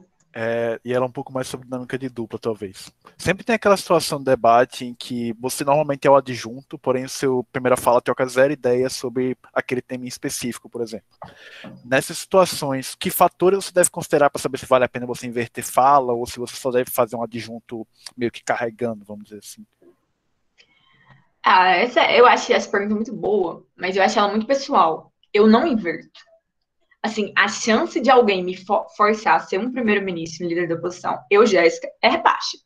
E ela é um pouco mais sobre dinâmica de dupla, talvez. Sempre tem aquela situação de debate em que você normalmente é o adjunto, porém o seu primeira fala troca zero ideia sobre aquele tema em específico, por exemplo. Nessas situações, que fatores você deve considerar para saber se vale a pena você inverter fala ou se você só deve fazer um adjunto meio que carregando, vamos dizer assim? Eu acho essa pergunta muito boa, mas eu acho ela muito pessoal. Eu não inverto. Assim, a chance de alguém me forçar a ser um primeiro-ministro, líder da oposição, eu, Jéssica, é baixa.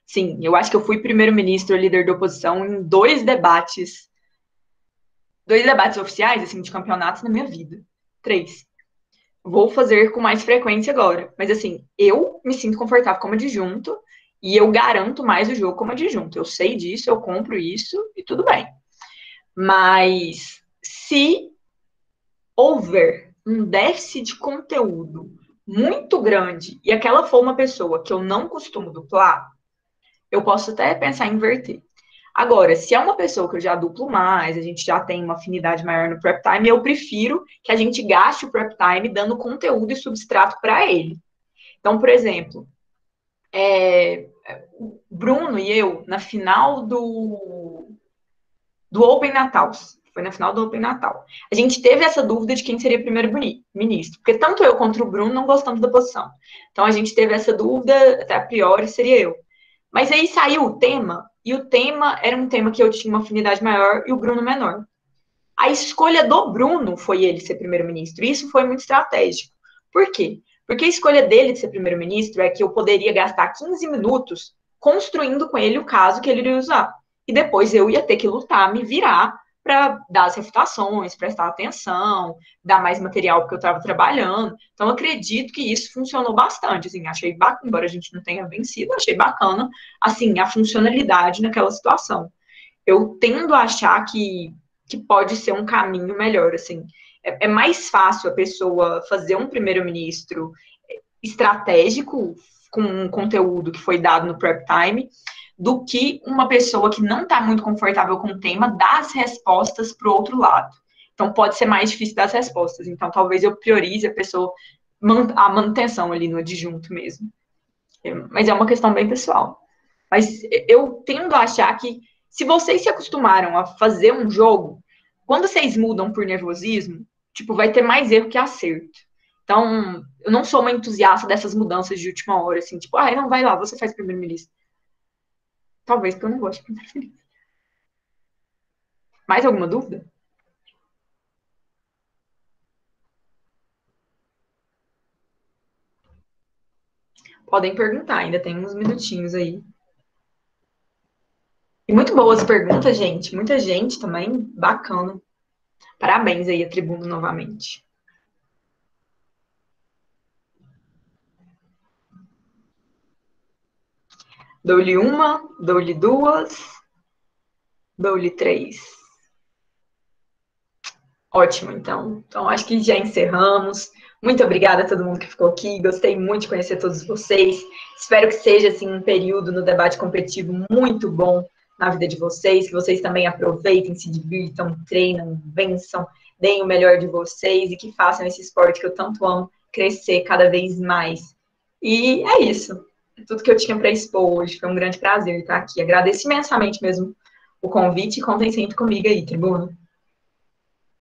Sim, eu acho que eu fui primeiro-ministro, líder da oposição em dois debates oficiais, assim, de campeonatos na minha vida. 3. Vou fazer com mais frequência agora. Mas, assim, eu me sinto confortável como adjunto e eu garanto mais o jogo como adjunto. Eu sei disso, eu compro isso e tudo bem. Mas, se houver um déficit de conteúdo muito grande e aquela for uma pessoa que eu não costumo duplar, eu posso até pensar em inverter. Agora, se é uma pessoa que eu já duplo mais, a gente já tem uma afinidade maior no prep time, eu prefiro que a gente gaste o prep time dando conteúdo e substrato para ele. Então, por exemplo, Bruno e eu, na final do Open Natal, foi na final do Open Natal, a gente teve essa dúvida de quem seria primeiro-ministro, porque tanto eu quanto o Bruno não gostamos da posição. Então, a gente teve essa dúvida, até a priori seria eu. Mas aí saiu o tema, e o tema era um tema que eu tinha uma afinidade maior e o Bruno menor. A escolha do Bruno foi ele ser primeiro-ministro, e isso foi muito estratégico. Por quê? Porque a escolha dele de ser primeiro-ministro é que eu poderia gastar 15 minutos construindo com ele o caso que ele iria usar. E depois eu ia ter que lutar, me virar para dar as refutações, prestar atenção, dar mais material porque eu estava trabalhando. Então, eu acredito que isso funcionou bastante, assim, achei bacana, embora a gente não tenha vencido, achei bacana, assim, a funcionalidade naquela situação. Eu tendo a achar que pode ser um caminho melhor, assim. É mais fácil a pessoa fazer um primeiro-ministro estratégico com um conteúdo que foi dado no prep time, do que uma pessoa que não está muito confortável com o tema dar as respostas para o outro lado. Então, pode ser mais difícil dar as respostas. Então, talvez eu priorize a manutenção ali no adjunto mesmo. Mas é uma questão bem pessoal. Mas eu tendo a achar que, se vocês se acostumaram a fazer um jogo, quando vocês mudam por nervosismo, tipo, vai ter mais erro que acerto. Então, eu não sou uma entusiasta dessas mudanças de última hora, assim, tipo, não, vai lá, você faz primeiro-ministro. Talvez porque eu não gosto de primeiro-ministro. Mais alguma dúvida? Podem perguntar, ainda tem uns minutinhos aí. E muito boas perguntas, gente. Muita gente também, bacana. Parabéns aí, a tribuna, novamente. Dou-lhe uma, dou-lhe duas, dou-lhe 3. Ótimo, então. Então, acho que já encerramos. Muito obrigada a todo mundo que ficou aqui. Gostei muito de conhecer todos vocês. Espero que seja, assim, um período no debate competitivo muito bom na vida de vocês, que vocês também aproveitem, se divirtam, treinam, vençam, deem o melhor de vocês e que façam esse esporte que eu tanto amo crescer cada vez mais. E é isso. É tudo que eu tinha para expor hoje. Foi um grande prazer estar aqui. Agradeço imensamente mesmo o convite e contem sempre comigo aí, Tribuna.